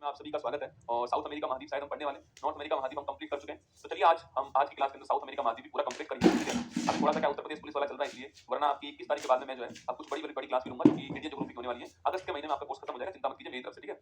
आप सभी का स्वागत है और साउथ अमेरिका महाद्वीप शायद हम पढ़ने वाले हैं। नॉर्थ अमेरिका महाद्वीप हम कंप्लीट कर चुके हैं। तो चलिए आज हम आज की क्लास के अंदर साउथ अमेरिका महाद्वीप भी पूरा कंप्लीट करेंगे, ठीक है। अभी थोड़ा सा क्या उत्तर प्रदेश पुलिस वाला चल रहा है इसलिए, वरना आपकी 21 तारीख के बाद में मैं जो है अब कुछ बड़ी क्लास भी लूंगा क्योंकि इंडियन ज्योग्राफी होने वाली है। अगस्त के महीने में आपका कोर्स खत्म हो जाएगा, चिंता मत कीजिए मेरी तरफ से, ठीक है।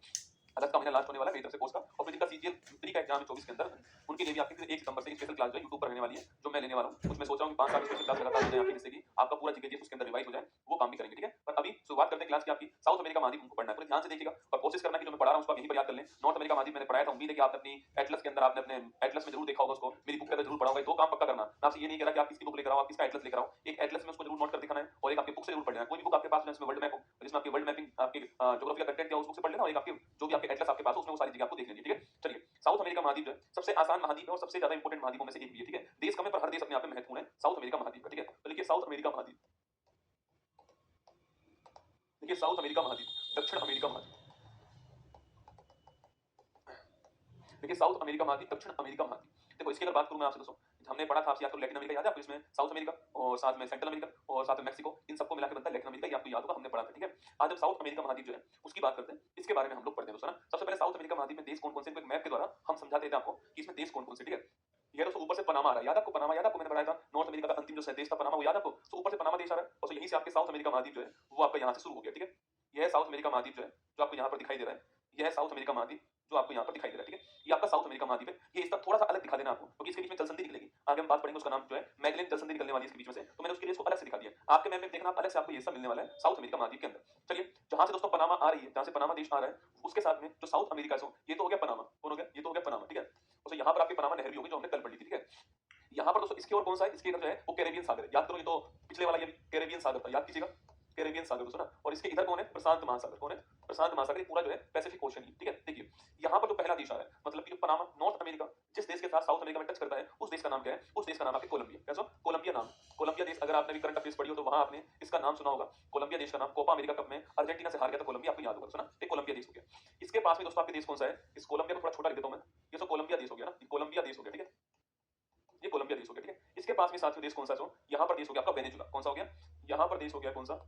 अगस्त का महीना लास्ट होने वाला है मेरी तरफ से कोर्स का। और फिर जिनका सीजीएल 3 का एग्जाम है 24 के अंदर, उनके लिए भी आपकी फिर 1 सितंबर से स्पेशल क्लास जो है यूट्यूब पर रहने वाली है, जो मैं लेने वाला हूं। उसमें सोच रहा हूं कि 5 साल स्पेशल क्लास लगातार हो जाए आपकी, जिससे कि आपका पूरा जीके उसके अंदर रिवाइज हो जाए, वो काम भी करेंगे, ठीक है। पर अभी शुरुआत करते हैं क्लास की आपकी। साउथ अमेरिका महाद्वीप हमको पढ़ना है, पूरे ध्यान से देखिएगा और कोशिश करना कि जो मैं पढ़ा रहा हूं उसको आप यहीं पर याद कर लें। नॉर्थ अमेरिका महाद्वीप मैंने पढ़ाया था, उम्मीद है कि आपने अपनी एटलस के अंदर आपने अपने एटलस में जरूर देखा होगा उसको, मेरी बुक के अंदर जरूर पढ़ा होगा। दो काम पक्का करना, मैं आपसे ये नहीं कह रहा कि आप किसकी बुक लेकर आओ, आप किसका एटलस लेकर आओ, एक एटलस में उसको जरूर नोट कर दिखाना है और एक आपकी बुक से जरूर पढ़ लेना। कोई भी बुक आपके पास है जिसमें वर्ल्ड मैप हो, जिसमें आपकी वर्ल्ड मैपिंग आपकी ज्योग्राफी का कंटेंट है, उस बुक से पढ़ लेना और एक आपकी जो भी आपके एटलस आपके पास हो उसमें वो सारी चीजें आपको देख लेनी, ठीक है। चलिए, साउथ अमेरिका महाद्वीप जो है सबसे आसान महाद्वीप है और सबसे ज्यादा इंपोर्टेंट महाद्वीपों में से एक भी है, ठीक है। देश कम है पर हर देश अपने आप में महत्वपूर्ण है साउथ अमेरिका महाद्वीप का, ठीक है। तो लिखिए साउथ अमेरिका महाद्वीप, देखिए साउथ अमेरिका महाद्वीप, दक्षिण अमेरिका महाद्वीप, देखिए साउथ अमेरिका महाद्वीप, दक्षिण अमेरिका महाद्वीप। देखो इसकी अगर बात करूं मैं आपसे दोस्तों, हमने पढ़ा था आपसे याद करो लैटिन अमेरिका याद है आपको, इसमें साउथ अमेरिका और साथ में सेंट्रल अमेरिका और साथ में मैक्सिको, इन सबको मिलाकर बनता है लैटिन अमेरिका, ये आपको याद होगा हमने पढ़ा था, ठीक है। आज हम साउथ अमेरिका महाद्वीप जो है उसकी बात करते हैं, इसके बारे में हम लोग पढ़ते हैं दोस्तों ना। सबसे पहले साउथ अमेरिका महाद्वीप में देश कौन कौन से, मैप के द्वारा हम समझा देते हैं आपको कि इसमें देश कौन कौन से, ठीक है। ये दोस्तों ऊपर से पनामा आ रहा है, याद आपको पनामा, याद आपको मैंने बताया था नॉर्थ अमेरिका का अंतिम जो देश था पनामा, वो याद आपको। तो ऊपर से पनामा देश आ रहा है और यहीं से आपके साउथ अमेरिका महाद्वीप जो है वो आपका यहाँ से शुरू हो गया, ठीक है। यह है साउथ अमेरिका महाद्वीप जो है जो आपको यहाँ पर दिखाई दे रहा है, यह है साउथ अमेरिका महाद्वीप जो आपको यहाँ पर दिखाई दे रहा है, ठीक है। ये आपका साउथ अमेरिका महाद्वीप है। ये इसका थोड़ा सा अलग दिखा देना आपको क्योंकि इसके बीच में जल संधि निकलेगी, आगे हम बात पढ़ेंगे, उसका नाम जो है मैगलेन जल संधि निकलने वाली है इसके बीच में से, तो मैंने उसके लिए इसको अलग से दिखा दिया। आपके मैप में देखना आप अलग से आपको ये सब मिलने वाला है साउथ अमेरिका महाद्वीप के अंदर। चलिए, जहां से दोस्तों पनामा आ रही है, जहां से पनामा देश आ रहा है, उसके साथ में जो साउथ अमेरिका है, ये तो हो गया पनामा, कौन हो गया, ये तो हो गया पनामा, ठीक है। तो यहाँ पर आपकी पनामा नहर भी होगी जो हमने कल पढ़ी थी, ठीक है। यहाँ पर दोस्तों इसके और कौन सा है, इसके इधर जो है वो कैरेबियन सागर है, याद करो, ये तो पिछले वाला ये भी कैरेबियन सागर था, याद कीजिएगा कैरेबियन सागर दोस्तों ना। और इसके इधर कौन है, प्रशांत महासागर, कौन है, प्रशांत महासागर, पूरा जो है पैसिफिक ओशन ही, ठीक है। देखिए यहाँ पर जो पहला देश आ रहा है, मतलब कि जो पनामा नॉर्थ अमेरिका जिस देश के साथ साउथ अमेरिका में टच करता है, उस देश का नाम क्या है, उस देश का नाम आपके कोलंबिया, कैसा कोलंबिया नाम। कोलंबिया देश अगर आपने भी करंट अफेयर्स पढ़ी हो तो वहां आपने इसका नाम सुना होगा। कोलंबिया देश का नाम कोपा अमेरिका कप में अर्जेंटीना से हार गया था कोलंबिया, आपको याद होगा सुना, एक कोलंबिया देश हो गया। इसके पास में दोस्तों आपके देश कौन सा है, इस कोलंबिया को थोड़ा छोटा लिख देता हूं मैं, ये तो कोलंबिया देश हो गया ना, कोलंबिया देश हो गया, ठीक है। ये कोलंबिया देश हो गया, ठीक है। इसके पास में साथियों देश कौन सा है, यहाँ पर देश हो गया आपका वेनेजुला, कौन सा हो गया, यहाँ पर देश हो गया कौन सा,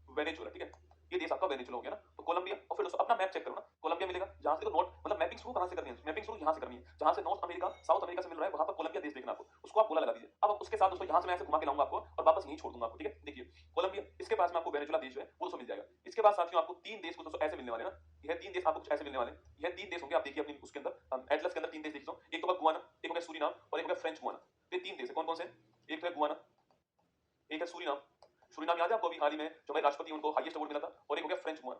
वेनेजुला, ठीक है। ये देश आपका वेनेजुला हो गया ना। तो कोलंबिया, और फिर दोस्तों अपना मैप चेक करो ना, कोलंबिया मिलेगा जहां से देखो नॉर्थ, मतलब मैपिंग शुरू कहां से करनी है, मैपिंग शुरू यहां से करनी है, जहां से नॉर्थ अमेरिका साउथ अमेरिका से मिल रहा है वहां पर कोलंबिया देश देखना आपको, उसको आप गोला लगा दीजिए। अब उसके साथ दोस्तों यहां से मैं ऐसे घुमा के लाऊंगा आपको और वापस यहीं छोड़ दूंगा आपको, ठीक है। देखिए कोलंबिया, इसके पास में आपको वेनेजुला देश जो है वो दोस्तों मिल जाएगा। इसके बाद साथियों आपको तीन देश को दोस्तों ऐसे मिलने वाले ना, यह तीन देश आपको कुछ ऐसे मिलने वाले, यह तीन देश होंगे, आप देखिए अपनी उसके अंदर एटलस के अंदर तीन देश देखो, एक तो होगा गुआना, एक हो गया सूरीनाम और एक हो गया फ्रेंच गुआना। ये तीन देश है, कौन कौन से, एक तो है गुआना, एक है सूरीनाम, सूरीनाम याद है आपको, अभी हाल ही में जो हमारे राष्ट्रपति उनको हाईएस्ट अवार्ड मिला था, और एक हो गया फ्रेंच गुआना,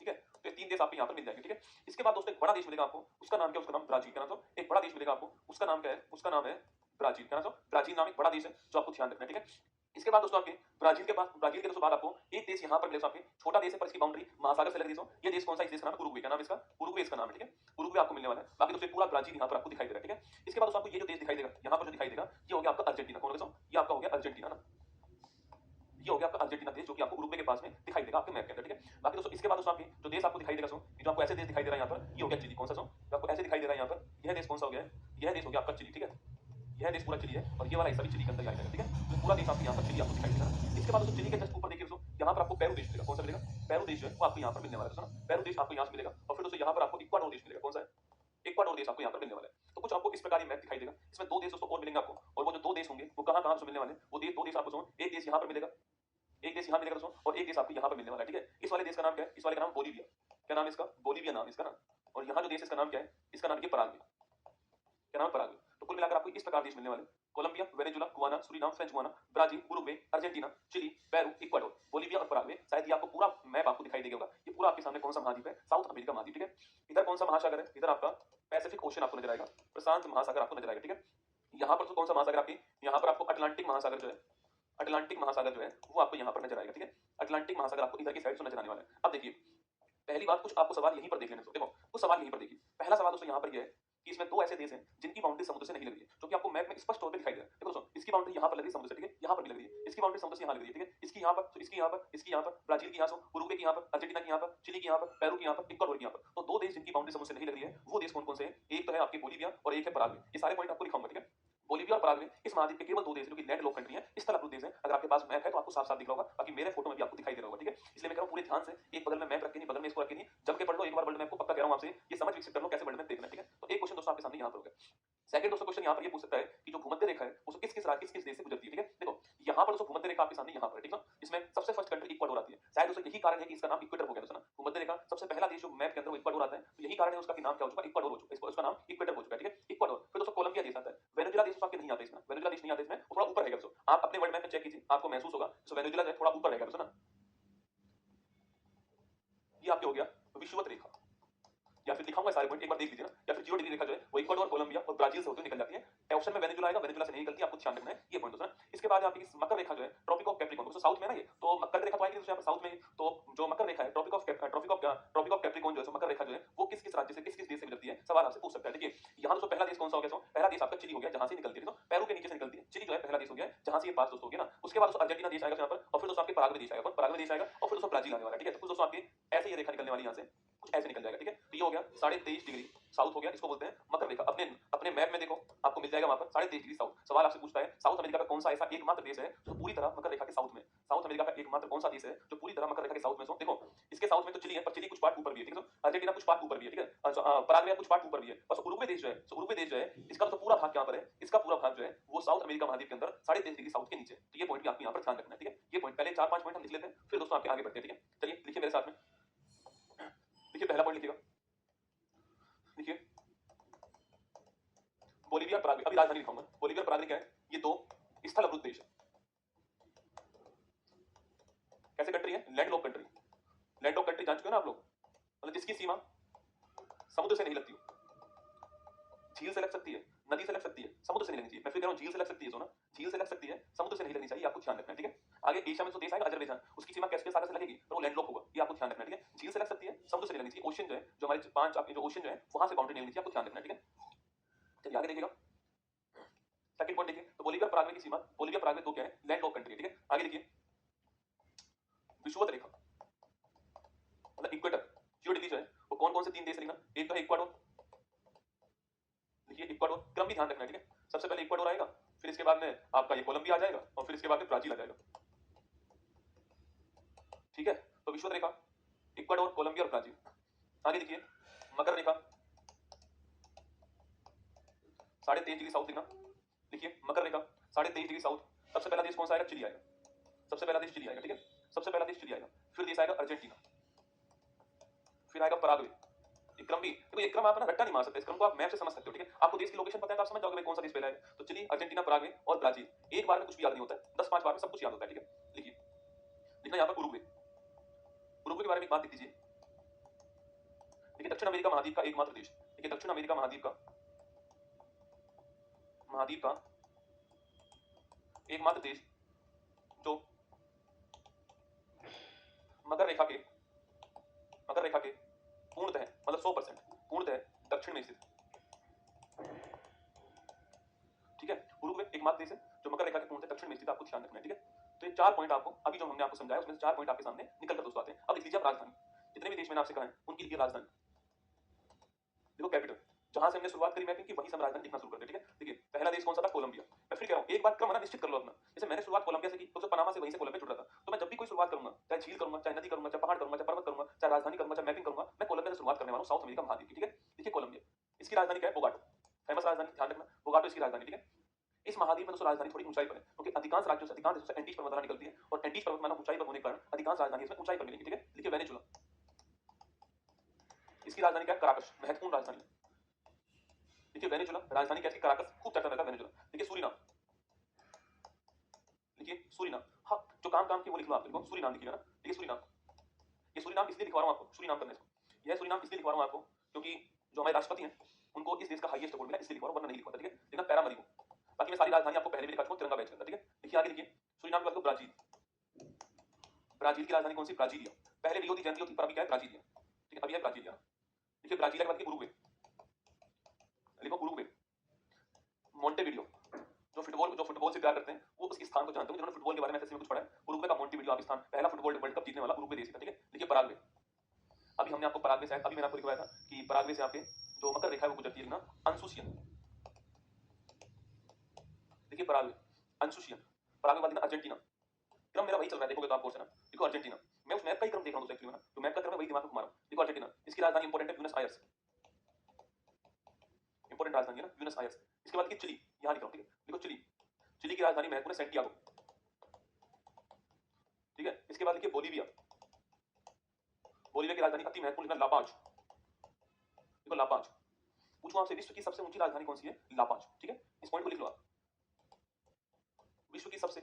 ठीक है। तो ये तीन देश आपको यहाँ पर मिल जाएंगे, ठीक है। इसके बाद दोस्तों एक बड़ा देश मिलेगा आपको, उसका नाम क्या है, उसका नाम ब्राजील, क्या नाम, एक बड़ा देश मिलेगा आपको, उसका नाम क्या है, उसका नाम है ब्राजील, क्या नाम, ब्राजील नाम एक बड़ा देश है जो आपको ध्यान रखना है, ठीक है। इसके बाद दोस्तों आपके ब्राजील के पास, ब्राजील के दोस्तों बाद आपको एक देश यहाँ पर मिलेगा आपके, छोटा देश है पर इसकी बाउंड्री महासागर से लगे देश हो, ये देश कौन सा, इस देश का नाम उरुग्वे, क्या नाम इसका, उरुग्वे इसका नाम है, ठीक है। उरुग्वे आपको मिलने वाला है। बाकी दोस्तों पूरा ब्राजील यहाँ पर आपको दिखाई दे रहा है, ठीक है। इसके बाद दोस्तों आपको ये जो देश दिखाई देगा यहाँ पर जो दिखाई देगा, ये हो गया आपका अर्जेंटीना, कौन होगा, ये आपका हो गया अर्जेंटीना ना, ये हो गया आपका अर्जेंटीना देश जो कि आपको उरुग्वे के पास में दिखाई देगा आपके मैप के अंदर, ठीक है। बाकी दोस्तों इसके बाद दोस्तों आपके जो देश आपको दिखाई देगा जो आपको ऐसे देश दिखाई दे रहा है यहाँ पर, ये हो गया चिली, कौन सा जो आपको ऐसे दिखाई दे रहा है यहाँ पर, यह देश कौन सा हो गया, यह देश हो गया आपका चिली, ठीक है। यह देश पूरा चिली है और ये वाला हिस्सा भी चिली के अंदर आएगा, ठीक है। तो पूरा देश आपको यहाँ पर चिली आपको दिखाई देगा। इसके बाद दोस्तों चिली के जस्ट ऊपर देखिए दोस्तों, यहाँ पर आपको पेरू देश मिलेगा, कौन सा मिलेगा, पेरू देश जो है वो आपको यहाँ पर मिलने वाला है दोस्तों, पेरू देश आपको यहाँ से मिलेगा। और फिर दोस्तों यहाँ पर आपको इक्वाडोर देश मिलेगा, कौन सा है, इक्वाडोर देश आपको यहाँ पर मिलने वाला है। तो कुछ आपको इस प्रकार ये मैप दिखाई देगा, इसमें दो देश दोस्तों और मिलेंगे आपको, और वो जो दो देश होंगे वो कहाँ कहाँ से मिलने वाले, वो दो देश आपको सुनो, एक देश यहाँ पर मिलेगा, एक देश यहाँ मिलेगा दोस्तों, और एक देश आपको यहाँ पर मिलने वाला है, ठीक है। इस वाले देश का नाम क्या है, इस वाले का नाम बोलीविया, क्या नाम है इसका, बोलीविया नाम इसका नाम। और यहाँ जो देश इसका नाम क्या है, इसका नाम है पराग्वे, क्या नाम है पराग्वे। तो कुल मिलाकर आपको इस प्रकार देश मिलने वाले, Colombia, Venezuela, Guyana, Suriname, French Guiana, Brazil, Uruguay, Argentina, Chile, Peru, Ecuador, Bolivia और पराग्वे। शायद ये आपको पूरा मैप आपको दिखाई देगा, ये पूरा आपके सामने कौन सा महाद्वीप है, साउथ अमेरिका महाद्वीप, ठीक है। इधर कौन सा महासागर है, इधर आपका पैसिफिक ओशन आपको नजर आएगा, प्रशांत महासागर आपको नजर आएगा, ठीक है। यहाँ पर तो कौन सा महासागर आपकी, यहाँ पर आपको अटलांटिक महासागर जो है, अटलांटिक महासागर जो है वो आपको यहाँ पर नजर आएगा, ठीक है। अटलांटिक महासागर आपको इधर की साइड से नजर आने वाला है। अब देखिए पहली बात, कुछ आपको सवाल यहीं पर देख लेने दो, देखो कुछ सवाल यहीं पर देखिए। पहला सवाल दोस्तों यहाँ पर यह है कि इसमें दो ऐसे देश हैं जिनकी बाउंड्री समुद्र से नहीं लग रही है, जो कि आपको मैप में स्पष्ट तौर पे दिखाई दे रहा है। देखो दोस्तों इसकी बाउंड्री यहाँ पर लग रही है समुद्र से, ठीक है, यहाँ पर भी लग रही है, इसकी बाउंड्री समुद्र से यहाँ लग रही है, ठीक है। इसकी यहाँ पर, इसकी यहाँ पर, इसकी यहाँ पर, ब्राजील की यहाँ से, उरुग्वे की यहाँ पर, अर्जेंटीना की यहाँ पर, चिली की यहाँ पर, पेरू की यहाँ पर, इक्वाडोर की यहाँ पर। तो दो देश जिनकी बाउंड्री समुद्र से नहीं लग रही है वो देश कौन कौन से हैं, एक तो है आपकी बोलीविया और एक है पराग्वे। ये सारे पॉइंट आपको लिखाऊंगा, ठीक है। बोलीविया और पराग्वे इस महाद्वीप के केवल 2 देश हैं जो कि लैंड लॉक कंट्री हैं, स्थल अवरुद्ध देश हैं। अगर आपके पास मैप है तो आपको साफ-साफ दिख रहा होगा, बाकी मेरे फोटो में भी आपको दिखाई दे रहा होगा, ठीक है? इसलिए मैं कह रहा हूँ पूरे ध्यान से एक बगल में मैप रख के नहीं, बगल में इसको रख के नहीं, जम के पढ़ लो एक बार वर्ल्ड मैप को, पक्का कह रहा हूँ आपसे, ये समझ विकसित कर लो कैसे वर्ल्ड मैप देखना है, ठीक है? तो एक क्वेश्चन दोस्तों आपके सामने यहाँ पर हो गया। सेकंड दोस्तों क्वेश्चन यहाँ पर ये पूछ सकता है कि जो भूमध्य रेखा है वो किस-किस देश से गुजरती है, ठीक है? देखो यहाँ पर दोस्तों भूमध्य रेखा आपके सामने यहाँ पर है, ठीक है? इसमें सबसे फर्स्ट कंट्री इक्वाडोर आती है। शायद दोस्तों यही कारण है कि इसका नाम इक्वेटर हो गया दोस्तों ना। भूमध्य रेखा सबसे पहला देश जो मैप के अंदर वो इक्वाडोर आता है, तो यही कारण है उसका कि नाम क्या हो चुका है, इक्वाडोर हो चुका है। उसका नाम इक्वेटर हो चुका है, ठीक है? इक्वाडोर। फिर दोस्तों कोलंबिया देश आता है। वेनेजुएला देश आपके नहीं आता इसमें, वेनेजुएला देश नहीं आता इसमें, वो थोड़ा ऊपर रहेगा दोस्तों। आप अपने वर्ल्ड मैप में चेक कीजिए, आपको महसूस होगा तो वेनेजुएला जो है थोड़ा ऊपर रहेगा दोस्तों ना। ये आपके हो गया विषुवत रेखा, या फिर दिखाऊंगा सारे पॉइंट एक बार देख लीजिए ना, या फिर जीरो डिग्री रेखा जो है वो इक्वाडोर, कोलंबिया और ब्राजील से होते हुए निकल जाती है। ऑप्शन में वेनेजुएला आएगा, वेनेजुएला से नहीं निकलती, आपको ध्यान रखना है ये पॉइंट दोस्तों। इसके बाद आपकी मकर रेखा जो है ट्रॉपिक ऑफ कैप्रिकॉर्न, दोस्तों साउथ में ना ये, तो मकर रेखा तो आएगी दोस्तों यहाँ पर साउथ में। तो जो मकर रेखा है ट्रॉपिक ऑफ कैप्रिकॉर्न जो है मकर रेखा जो है वो किस किस राज्य से किस किस देश से गुजरती है, सवाल आपसे पूछ सकता है। देखिए यहाँ दोस्तों पहला देश कौन सा हो गया, पहला देश आपका चिली हो गया जहां से निकलती है, तो पेरू के नीचे से निकलती है चिली जो है पहला देश हो गया जहां से ये पास दोस्तों हो गया ना। उसके बाद दोस्तों अर्जेंटीना देश आएगा यहाँ पर, और फिर दोस्तों आपके पराग्वे देश आएगा, पराग्वे देश आएगा, और फिर दोस्तों ब्राजील आने वाला है, ठीक है? तो कुछ दोस्तों आपके ऐसे ये रेखा निकलने वाली यहाँ से, कुछ ऐसे निकल जाएगा, ठीक है? तो ये हो गया 23.5 डिग्री साउथ हो गया, इसको बोलते हैं मकर रेखा। अपने अपने मैप में देखो आपको मिल जाएगा वहां पर 23.5 डिग्री साउथ। सवाल आपसे पूछता है साउथ अमेरिका का कौन सा ऐसा एकमात्र देश है जो पूरी तरह मकर रेखा के साउथ में, साउथ अमेरिका का एकमात्र कौन सा देश है जो पूरी तरह मकर रेखा के साउथ में। सो देखो इसके साउथ में तो चिली है, पर चिली कुछ पार्ट ऊपर भी है, ठीक है? अर्जेंटीना कुछ पार्ट ऊपर भी है, ठीक है? पराग्वे कुछ पार्ट ऊपर भी है, बस उरुग्वे देश जो है, सो उरुग्वे देश जो है इसका तो पूरा भाग कहां पर है, इसका पूरा भाग जो है वो साउथ अमेरिका महाद्वीप के अंदर 23.5 डिग्री साउथ के नीचे। तो ये पॉइंट भी आपको यहाँ पर ध्यान रखना है, ठीक है? ये पॉइंट पहले 4-5 पॉइंट हम लिख लेते हैं, फिर दोस्तों आपके आगे बढ़ते हैं, ठीक है? चलिए लिखिए मेरे साथ में, देखिए पहला पॉइंट लिखिएगा, देखिए बोलीविया पराग्वे। अभी राजधानी लिखाऊंगा। बोलीविया पराग्वे क्या है, ये दो स्थल अवरुद्ध देश है। कैसे कंट्री है, land lock country. Land lock country जान चुके हो ना आप लोग, मतलब जिसकी सीमा समुद्र से नहीं लगती हो, झील से लग सकती है, नदी से लग सकती है, समुद्र से नहीं लगनी चाहिए। मैं फिर कह रहा हूं झील से लग सकती है, सोना झील से लग सकती है, समुद्र से नहीं लगनी चाहिए, आपको ध्यान रखना है, ठीक है? आगे एशिया में तो देश आएगा अजरबैजान, उसकी सीमा कैस्पियन सागर से लगेगी पर वो लैंडलॉक होगा, ये आपको ध्यान रखना है, ठीक है? झील से लग सकती है, समुद्र से नहीं लगनी चाहिए। ओशन जो है, जो हमारे 5 आपके जो ओशन जो है वहां से बाउंड्री नहीं लगनी चाहिए, आपको ध्यान रखना है, ठीक है? चलिए आगे देखिएगा, सेकंड पॉइंट देखिए। तो बोलीविया पराग्वे की सीमा, बोलीविया पराग्वे दो क्या है, लैंड लॉक कंट्री है, ठीक है? आगे देखिए विषुवत रेखा मतलब इक्वेटर, जीरो डिग्री जो है वो कौन कौन से 3 देश लिखना, एक तो है इक्वाडोर, देखिए इक्वाडोर, क्रम भी ध्यान रखना है, ठीक है? सबसे पहले इक्वाडोर आएगा, फिर इसके बाद में आपका ये कोलंबिया आ जाएगा, और फिर इसके बाद में ब्राजील आ जाएगा, ठीक है? तो विषुवत रेखा इक्वाडोर, कोलंबिया और ब्राजील। आगे देखिए मकर रेखा 23.5 डिग्री साउथ लिखना, देखिए मकर रेखा 23.5 डिग्री साउथ। सबसे पहला देश कौन सा आएगा, चिली आएगा, सबसे पहला देश चिली आएगा, ठीक है? सबसे पहला देश चिली आएगा, फिर देश आएगा अर्जेंटीना, फिर आएगा पराग्वे। ये क्रम भी देखो, ये क्रम आप ना रट्टा नहीं मार सकते, इस क्रम को आप मैप से समझ सकते हो, ठीक है? आपको देश की लोकेशन पता है तो आप समझ जाओगे भाई कौन सा देश पहला है। तो चिली, अर्जेंटीना, पराग्वे और ब्राजील। एक बार में कुछ भी याद नहीं होता है, 10-5 बार में सब कुछ याद होता है, ठीक है? लिखिए, लिखना यहाँ पर उरुग्वे। उरुग्वे के बारे में एक बात लिख दीजिए, देखिए दक्षिण अमेरिका महाद्वीप का एकमात्र देश, देखिए दक्षिण अमेरिका महाद्वीप का एकमात्र देश जो मकर रेखा के पूर्णतः मतलब 100% पूर्णतः दक्षिण में स्थित, ठीक है? उरुग्वे एकमात्र देश है जो मकर रेखा के पूर्णतः दक्षिण में स्थित, आपको ध्यान रखना है, ठीक है? तो ये 4 पॉइंट आपको अभी जो हमने आपको समझाया उसमें से 4 पॉइंट आपके सामने निकल कर दोस्तों आते हैं। अब लिख लीजिए आप राजधानी, जितने भी देश मैंने आपसे कहा है उनकी लिखिए राजधानी, देखो कैपिटल, जहां से हमने शुरुआत करी मैपिंग की वहीं से हम राजधानी लिखना शुरू करते हैं, ठीक है? देखिए पहला देश कौन सा था, कोलंबिया। मैं फिर कह रहा हूं एक बात क्रम ना निश्चित कर लो अपना, जैसे मैंने शुरुआत कोलंबिया से की तो पनामा से वहीं से कोलंबिया जुड़ रहा था, तो मैं जब भी कोई शुरुआत करूंगा, चाहे झील करूंगा, चाहे नदी करूंगा, चाहे पहाड़ करूंगा, चाहे पर्वत करूंगा, चाहे राजधानी करूंगा, चाहे मैपिंग करूंगा, मैं कोलंबिया से शुरुआत करने वाला हूं, साउथ अमेरिका महाद्वीप की, ठीक है? देखिए कोलंबिया, इसकी राजधानी क्या है, बोगाटो, फेमस राजधानी, ध्यान रखना, बोगाटो इसकी राजधानी, ठीक है? इस महाद्वीप में दोस्तों राजधानी थोड़ी ऊंचाई पर है, क्योंकि अधिकांश राज्यों से, अधिकांश देशों से एंडीज पर्वतमाला निकलती है, और एंडीज पर्वतमाला ऊंचाई पर होने के कारण अधिकांश राजधानी इसमें ऊंचाई पर मिलेगी, ठीक है? देखिए वेनेजुला, इसकी राजधानी क्या है, कराकस, महत्वपूर्ण राजधानी। देखिए वेनेजुला राजधानी क्या है, कराकस, खूब चर्चा रहता है वेनेजुला। देखिए सूरीनाम, देखिए सूरीनाम, हाँ जो काम काम की वो लिख लो आप, देखो सूरीनाम लिखिएगा ना, देखिए सूरीनाम, ये सूरीनाम इसलिए लिखवा रहा हूं आपको, सूरीनाम करने से, यह सूरीनाम इसलिए लिखवा रहा हूं आपको क्योंकि जो हमारे राष्ट्रपति हैं उनको इस देश का हाईएस्ट अवार्ड मिला, इसलिए लिखवा रहा हूं, वरना नहीं लिखवाता, ठीक है? देखना पैरामरीगो, बाकी मैं सारी राजधानी आपको पहले भी लिखा चुका हूं तिरंगा बैच करता, ठीक है? देखिए आगे देखिए सूरीनाम के बाद ब्राजील, ब्राजील की राजधानी कौन सी, ब्राजीलिया, पहले रियो दी जेनेरियो थी पर अभी क्या है, ब्राजीलिया, ठीक है? अभी है ब्राजीलिया। देखिए ब्राजीलिया के बाद उरुग्वे, लिखो उरुग्वे। मोंटेविडियो, जो फुटबॉल से प्यार करते हैं वो उस स्थान को जानते हैं, जिन्होंने फुटबॉल के बारे में ऐसे कुछ पढ़ा है, उरुग्वे का मोंटेविडियो आप स्थान, पहला फुटबॉल वर्ल्ड कप जीतने वाला उरुग्वे देश था, ठीक है? देखिए पराग्वे, अभी हमने आपको पराग्वे से, अभी मैंने आपको लिखवाया था कि पराग्वे से आपके जो मकर रेखा है वो गुजरती है ना, अनसुसियन, देखिए पराग्वे, अंशुशियन, पराग्वे के बाद देखना अर्जेंटीना, क्रम मेरा वही चल रहा है, देखोगे तो आप क्वेश्चन है। देखो अर्जेंटीना, मैं उस मैप का ही क्रम देख रहा हूँ एक्चुअली में ना, तो मैप का क्रम है वही दिमाग में घुमा रहा हूँ। देखो अर्जेंटीना, इसकी राजधानी इंपॉर्टेंट है ब्यूनस आयर्स, इंपॉर्टेंट राजधानी है ना ब्यूनस आयर्स। इसके बाद की चिली, यहाँ लिख रहा हूँ, ठीक है। देखो चिली, चिली की राजधानी महत्वपूर्ण है सैंटियागो, ठीक है। इसके बाद देखिए बोलीविया, बोलीविया की राजधानी अति महत्वपूर्ण लिखना लापाज, देखो लापाज। पूछूं आपसे विश्व की सबसे ऊंची राजधानी कौन सी है? लापाज, ठीक है। इस पॉइंट को लिख लो आप, विश्व की सबसे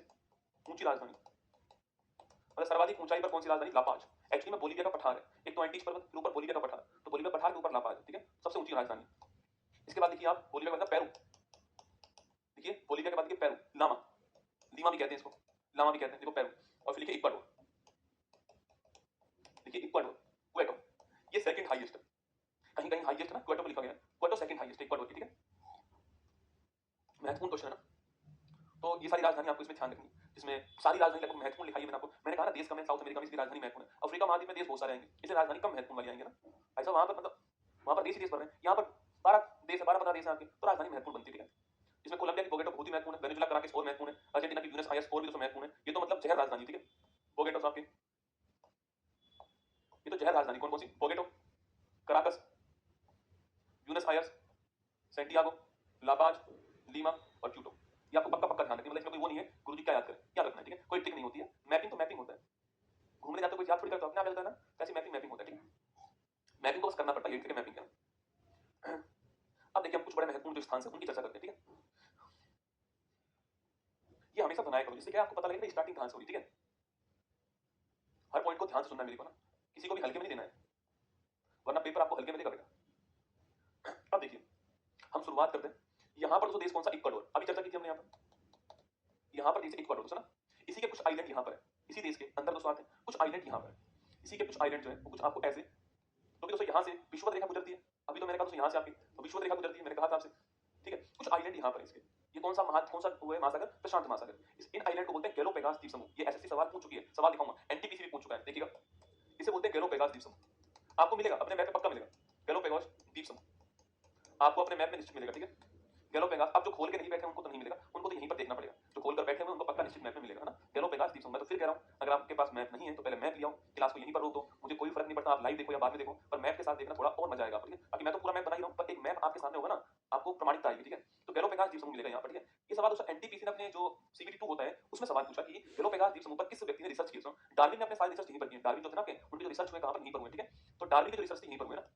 ऊंची राजधानी मतलब सर्वाधिक ऊंचाई पर कौन सी राजधानी? लापाज। एक्चुअली में बोलीविया का पठार है, एक तो एंटीज पर्वत के ऊपर बोलीविया का पठार, तो बोलीविया पठार के ऊपर लापाज है, ठीक है, सबसे ऊंची राजधानी। इसके बाद देखिए आप बोलीविया का पेरू, देखिए बोलीविया के बाद देखिए पेरू, लामा, लीमा भी कहते हैं इसको, लामा भी कहते हैं, देखो पेरू। और फिर लिखिए इक्वाडोर, देखिए इक्वाडोर, क्वेटो, ये सेकंड हाईएस्ट है, कहीं कहीं हाईएस्ट है ना, क्वेटो पे लिखा गया है, क्वेटो सेकंड हाईएस्ट है इक्वाडोर की, ठीक है। महत्वपूर्ण क्वेश्चन है ना, तो ये सारी राजधानी आपको इसमें ध्यान रखनी है, जिसमें सारी राजधानी लगभग महत्वपूर्ण लिखाई है मैंने आपको। मैंने कहा ना देश कम है, साउथ अमेरिका में इसकी राजधानी महत्वपूर्ण है, अफ्रीका महाद्वीप में देश बहुत सारे आएंगे, इसलिए राजधानी कम महत्वपूर्ण वाली आएंगे ना। ऐसा वहां पर मतलब वहां पर देश ही देश भर रहे हैं, यहाँ पर 12 देश है, 12-15 देश हैं आपके, तो राजधानी महत्वपूर्ण बनती है, ठीक है। इसमें कोलंबिया की बोगोटा बहुत ही महत्वपूर्ण है, वेनेजुला कराकस और महत्वपूर्ण है, अर्जेंटीना की ब्यूनस आयर्स और भी दोस्तों महत्वपूर्ण है। ये तो मतलब जहर राजधानी, ठीक है, बोगोटा आपके, ये तो जहर राजधानी कौन कौन सी? Bogota, Caracas, Buenos Aires, Santiago, La Paz, Lima और क्यूटो। ये आपको पक्का पक्का ध्यान रखना, मतलब इसमें कोई वो नहीं है गुरुजी क्या याद करें, क्या रखना है, ठीक है। कोई ट्रिक नहीं होती है, मैपिंग तो मैपिंग होता है, घूमने जाते कोई याद थोड़ी करता है, अपने आप चलता है ना, कैसी मैपिंग मैपिंग होता है, ठीक है। मैपिंग को बस करना पड़ता है, ये ट्रिक है मैपिंग का। अब देखिए हम कुछ बड़े महत्वपूर्ण जो स्थान है उनकी चर्चा करते हैं, ठीक है। ये हमेशा बनाया करो, जिससे क्या आपको पता लगेगा स्टार्टिंग कहां से हुई, ठीक है। हर पॉइंट को ध्यान से सुनना है मेरे को ना, किसी को भी हल्के में नहीं देना है, वरना पेपर आपको हल्के में देगा बेटा। अब देखिए हम शुरुआत करते हैं, यहां पर दोस्तों देश कौन सा? इक्वाडोर, अभी चर्चा की थी हमने यहाँ पर देश इक्वाडोर, सुना, इसी के कुछ आइलैंड यहाँ पर है, इसी देश के अंदर दोस्तों आते हैं कुछ आइलैंड यहाँ पर है, इसी के कुछ आइलैंड जो है वो कुछ आपको ऐसे, तो भी दोस्तों यहाँ से विषुवत रेखा गुजरती है, अभी तो मैंने कहा दोस्तों यहाँ से आपकी तो विषुवत रेखा गुजरती है, मैंने कहा था आपसे, ठीक है। कुछ आइलैंड यहाँ पर इसके, ये कौन सा वो है महासागर? प्रशांत महासागर। इन आइलैंड को बोलते हैं गैलोपेगास द्वीप समूह। ये एसएससी सवाल पूछ चुकी है, सवाल दिखाऊंगा, एनटीपीसी भी पूछ चुका है, देखिएगा। इसे बोलते हैं गैलोपेगास द्वीप समूह, आपको मिलेगा अपने मैप में, पक्का मिलेगा गैलोपेगास द्वीप समूह, आपको अपने मैप में निश्चित मिलेगा, ठीक है। गैलोपेगास, अब जो खोल के नहीं बैठे उनको तो नहीं मिलेगा, उनको तो यहीं पर देखना पड़ेगा, जो खोल कर बैठे हुए उनको पक्का निश्चित मैप में मिलेगा ना, गैलोपेगास द्वीप समूह। मैं तो फिर कह रहा हूं, अगर आपके पास मैप नहीं है तो पहले मैप ले आओ, क्लास को यहीं पर रोक दो, मुझे कोई फर्क नहीं पड़ता आप लाइव देखो या बाद में देखो, पर मैप के साथ देखना थोड़ा और मजा आएगा, ठीक है। बाकी मैं तो पूरा मैप बना ही रहा हूं, पर एक मैप आपके सामने होगा ना, आपको प्रमाणिकता आएगी, ठीक है। तो गैलोपेगास द्वीप समूह मिलेगा यहाँ पर, ठीक है। ये सवाल दोस्तों एनटीपीसी ने अपने जो सीबीटी 2 होता है उसमें सवाल पूछा कि गैलोपेगास द्वीप समूह पर किस व्यक्ति ने रिसर्च किया। डार्विन ने अपने सारे रिसर्च यहीं पर किए, डार्विन जो थे ना, उनके जो रिसर्च हुए कहां पर? यहीं पर हुए, ठीक है। तो डार्विन के जो रिसर्च यहीं पर हुए ना।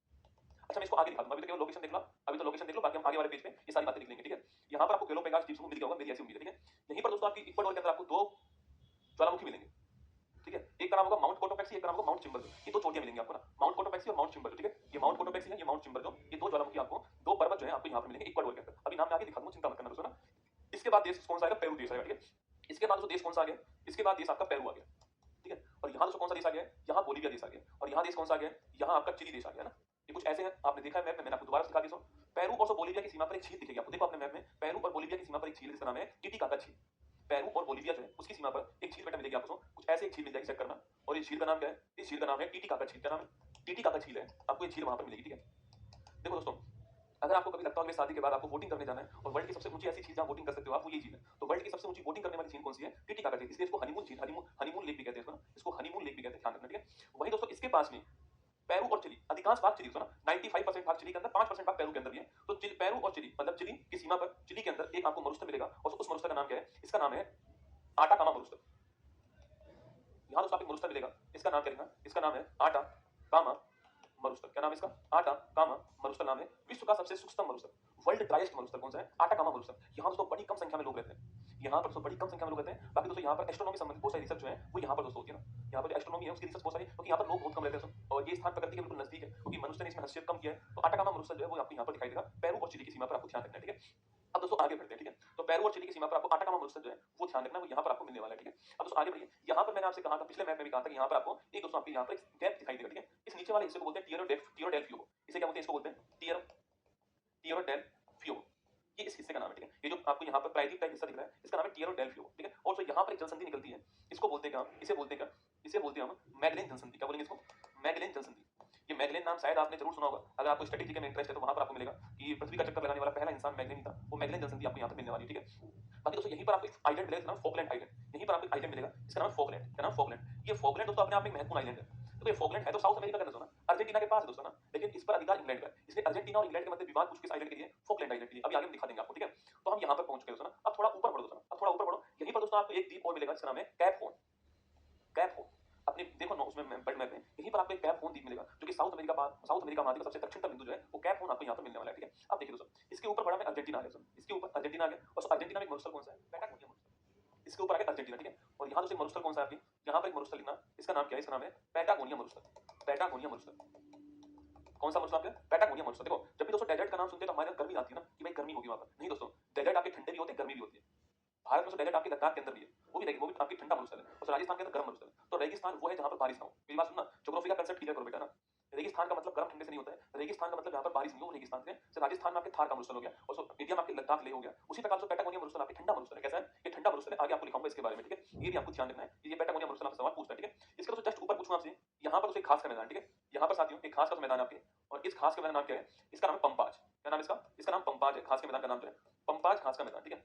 अच्छा मैं इसको आगे दिखा दूं, अभी तो केवल लोकेशन देख लो, अभी तो लोकेशन देख लो, बाकी हम आगे वाले पेज पे ये सारी बातें लिख लेंगे, ठीक है। यहाँ पर आपको गैलोपेगास द्वीप समूह मिल गया होगा, मेरी ऐसी उम्मीद है, ठीक है। यहीं पर दोस्तों आपकी इक्वाडोर के अंदर आपको 2 ज्वालामुखी मिलेंगे, ठीक है। एक का नाम होगा माउंट कोटोपैक्सी, एक का नाम होगा माउंट चिम्बरजो, ये 2 चोटियां मिलेंगी आपको ना, माउंट कोटोपैक्सी और माउंट चिम्बरजो, ठीक है। ये माउंट कोटोपैक्सी है, ये माउंट चिम्बरजो, ये 2 ज्वालामुखी आपको, 2 पर्वत जो है आपको यहाँ पर मिलेंगे इक्वाडोर के अंदर। अभी नाम मैं आगे दिखा दूंगा, चिंता मत करना दोस्तों ना। इसके बाद देश कौन सा आएगा? पेरू देश आएगा, ठीक है। इसके बाद देश कौन सा आ गया? इसके बाद देश आपका पेरू आ गया, ठीक है। और यहाँ दोस्तों कौन सा देश आ गया? यहाँ बोलीविया देश आ गया, और यहाँ देश कौन सा आ गया? यहाँ आपका चिली देश आ गया ना। ये कुछ ऐसे हैं, आपने देखा है मैप में, मैंने आपको दोबारा दिखा दिया। पेरू और बोलीविया की सीमा पर एक झील दिखेगी आपको, देखो अपने मैप में, पेरू और बोलीविया की सीमा पर एक झील जिसका नाम है टिटिकाका झील। पेरू और बोलीविया जो है उसकी सीमा पर एक झील बेटा मिलेगी आपको, कुछ ऐसे एक झील मिल जाएगी, चेक करना। और इस झील का नाम क्या है? इस झील का नाम है टिटिकाका झील। क्या नाम है? टिटिकाका झील है, आपको ये झील वहां पर मिलेगी, ठीक है। देखो दोस्तों, अगर आपको कभी लगता हो कि शादी के बाद आपको वोटिंग करने जाना है और वर्ल्ड की सबसे ऊंची ऐसी चीज जहां वोटिंग कर सकते हो आप, वो ये झील है। तो वर्ल्ड की सबसे ऊंची वोटिंग करने वाली झील कौन सी है? टिटिकाका झील, इसलिए इसको हनीमून झील, हनीमून लेक भी कहते हैं इसको, इसको हनीमून लेक भी कहते हैं, ध्यान रखना, ठीक है। वहीं दोस्तों इसके पास में पेरू और चिली, अधिकांश भाग चिली, सुना 95% भाग चिली के अंदर, 5% भाग पेरू के अंदर भी है। तो पेरू और चिली मतलब चिली की सीमा पर, चिली के अंदर एक आपको मरुस्थल मिलेगा, और उस मरुस्थल का नाम क्या है? इसका नाम है आटाकामा मरुस्थल। यहाँ दोस्तों आपको मरुस्थल मिलेगा, इसका नाम क्या लिखना? इसका नाम है आटाकामा मरुस्थल। क्या नाम है इसका? आटाकामा मरुस्थल नाम है। विश्व का सबसे सूक्ष्म मरुस्थल, वर्ल्ड ड्राइएस्ट मरुस्थल कौन सा है? आटाकामा मरुस्थल। यहाँ दोस्तों बड़ी कम संख्या में लोग रहते हैं, यहाँ पर दोस्तों बड़ी कम संख्या में लोग रहते हैं। बाकी दोस्तों यहाँ पर एस्ट्रोनॉमी संबंधित बहुत सारी रिसर्च जो है वो यहाँ पर दोस्तों होती है ना, यहाँ पर जो एस्ट्रोनॉमी है उसकी रिसर्च बहुत सारी, क्योंकि यहाँ पर लोग बहुत कम रहते हैं। और ये स्थान प्रकृति के बिल्कुल नजदीक है, क्योंकि मनुष्य ने इसमें हस्तक्षेप कम किया है। तो आटाकामा मरुस्थल जो है वो आपको यहाँ पर दिखाई देगा, पेरू और चिली की सीमा पर, आपको ध्यान रखना है, ठीक है। अब दोस्तों आगे बढ़ते हैं, ठीक है। तो पेरू और चिली की सीमा पर आपको आटाकामा मरुस्थल जो है वो ध्यान रखना, वो यहाँ पर आपको मिलने वाला है, ठीक है। अब दोस्तों आगे बढ़िए, यहाँ पर मैंने आपसे कहा था, पिछले मैप में भी कहा था कि यहाँ पर आपको एक दोस्तों आपके यहाँ पर गैप दिखाई देगा, ठीक है। इस नीचे वाले हिस्से को बोलते हैं टियरो डेल फ्यूगो। इसे क्या बोलते हैं? इसको बोलते हैं टियरो डेल फ्यूगो, ये इस हिस्से का नाम है, ठीक है। ये जो आपको यहाँ पर प्रायद्वीप टाइप हिस्सा दिख रहा है इसका नाम है टियरो डेल फ्यूगो, ठीक है। और जो यहाँ पर एक जलसंधि निकलती है, इसको बोलते हैं क्या? इसे बोलते हैं क्या? इसे बोलते हैं हम मैगलेन जलसंधि। क्या बोलेंगे इसको? मैगलेन जलसंधि। ये मैगलेन नाम शायद आपने जरूर सुना होगा, अगर आपको स्टैटिस्टिक्स में इंटरेस्ट है तो वहां पर आपको मिलेगा कि पृथ्वी का चक्कर लगाने वाला पहला इंसान मैगलेन ही था। वो मैगलेन जनसंधि आपको यहाँ पर मिलने वाली है, ठीक है। बाकी दोस्तों यहीं पर आपको एक आइलैंड मिलेगा, इसका नाम फॉकलैंड आइलैंड। यहीं पर आपको एक आइलैंड मिलेगा, इसका नाम फॉकलैंड, क्या नाम फॉकलैंड। ये फॉकलैंड दोस्तों अपने आप में एक महत्वपूर्ण आइलैंड है। तो ये फॉकलैंड है तो साउथ अमेरिका का दोस्तों ना, अर्जेंटीना के पास है दोस्तों ना, लेकिन इस पर अधिकार इंग्लैंड का है। इसलिए अर्जेंटीना और इंग्लैंड के मध्य विवाद कुछ किस आइलैंड के लिए, फॉकलैंड आइलैंड के लिए। अभी आगे हम दिखा देंगे आपको, ठीक है। तो हम यहाँ पर पहुंच गए दोस्तों ना। अब थोड़ा ऊपर बढ़ो दोस्तों, अब थोड़ा ऊपर बढ़ो, यहीं पर दोस्तों आपको एक द्वीप और मिलेगा, इसका नाम है कैप होर्न। कैप होर्न अपने देखो ना उसमें बर्ड मैप में, यहीं पर आपको एक कैप होर्न द्वीप मिलेगा, जो कि साउथ अमेरिका महाद्वीप का सबसे दक्षिणतम बिंदु जो है वो कैप होर्न आपको यहाँ पर मिलने वाला है, ठीक है। अब देखिए दोस्तों, इसके ऊपर बड़ा में अर्जेंटीना आ गया दोस्तों, इसके ऊपर अर्जेंटीना आ गया, और अर्जेंटीना में एक मरुस्थल कौन सा है, पैटागोनिया मरुस्थल। इसके ऊपर आ गया अर्जेंटीना, ठीक है। और यहाँ दोस्तों मरुस्थल कौन सा है आपकी, यहाँ पर एक मरुस्थल लिखना, इसका नाम क्या है, इसका नाम है पैटागोनिया मरुस्थल। पैटागोनिया मरुस्थल कौन सा मरुस्थल आपका, पैटागोनिया मरुस्थल। देखो जब भी दोस्तों डेजर्ट का नाम सुनते हैं तो हमारे यहाँ गर्मी आती है ना, कि भाई गर्मी होगी वहां पर। नहीं दोस्तों, डेजर्ट आपके ठंडे भी होते हैं, गर्मी भी होती है। भारत में तो डेजर्ट आपके लद्दाख के अंदर भी है, वो भी आपकी ठंडा मरुस्थल है, और राजस्थान के अंदर गर्म मरुस्थल है। तो रेगिस्तान वो है जहां पर बारिश ना हो। मेरी बात सुनना, ज्योग्राफी का कांसेप्ट क्लियर करो बेटा ना। रेगिस्तान का मतलब गर्म ठंडे से नहीं होता है, रेगिस्तान का मतलब यहाँ पर बारिश नहीं हो, रेगिस्तान से राजस्थान में आपके थार का मरुस्थल हो गया, और इंडिया में आपके लद्दाख ले हो गया। उसी प्रकार से पैटागोनिया मरुस्थल आपके ठंडा मरुस्थल है। कैसा है ये ठंडा मरुस्थल है, आगे आपको लिखाऊंगा इसके बारे में, ठीक है। ये भी आपको ध्यान रखना है, ये पैटागोनिया मरुस्थल आपसे सवाल पूछता है, ठीक है। इसका तो जस्ट ऊपर पूछूंगा आपसे, यहाँ पर एक खास का मैदान, ठीक है। यहाँ पर साथियों एक खास का मैदान आपके, और इस खास के मैदान नाम क्या है, इसका नाम है पंपाज। क्या नाम इसका, इसका नाम पंपाज है। खास के मैदान का नाम जो है पंपाज खास का मैदान, ठीक है।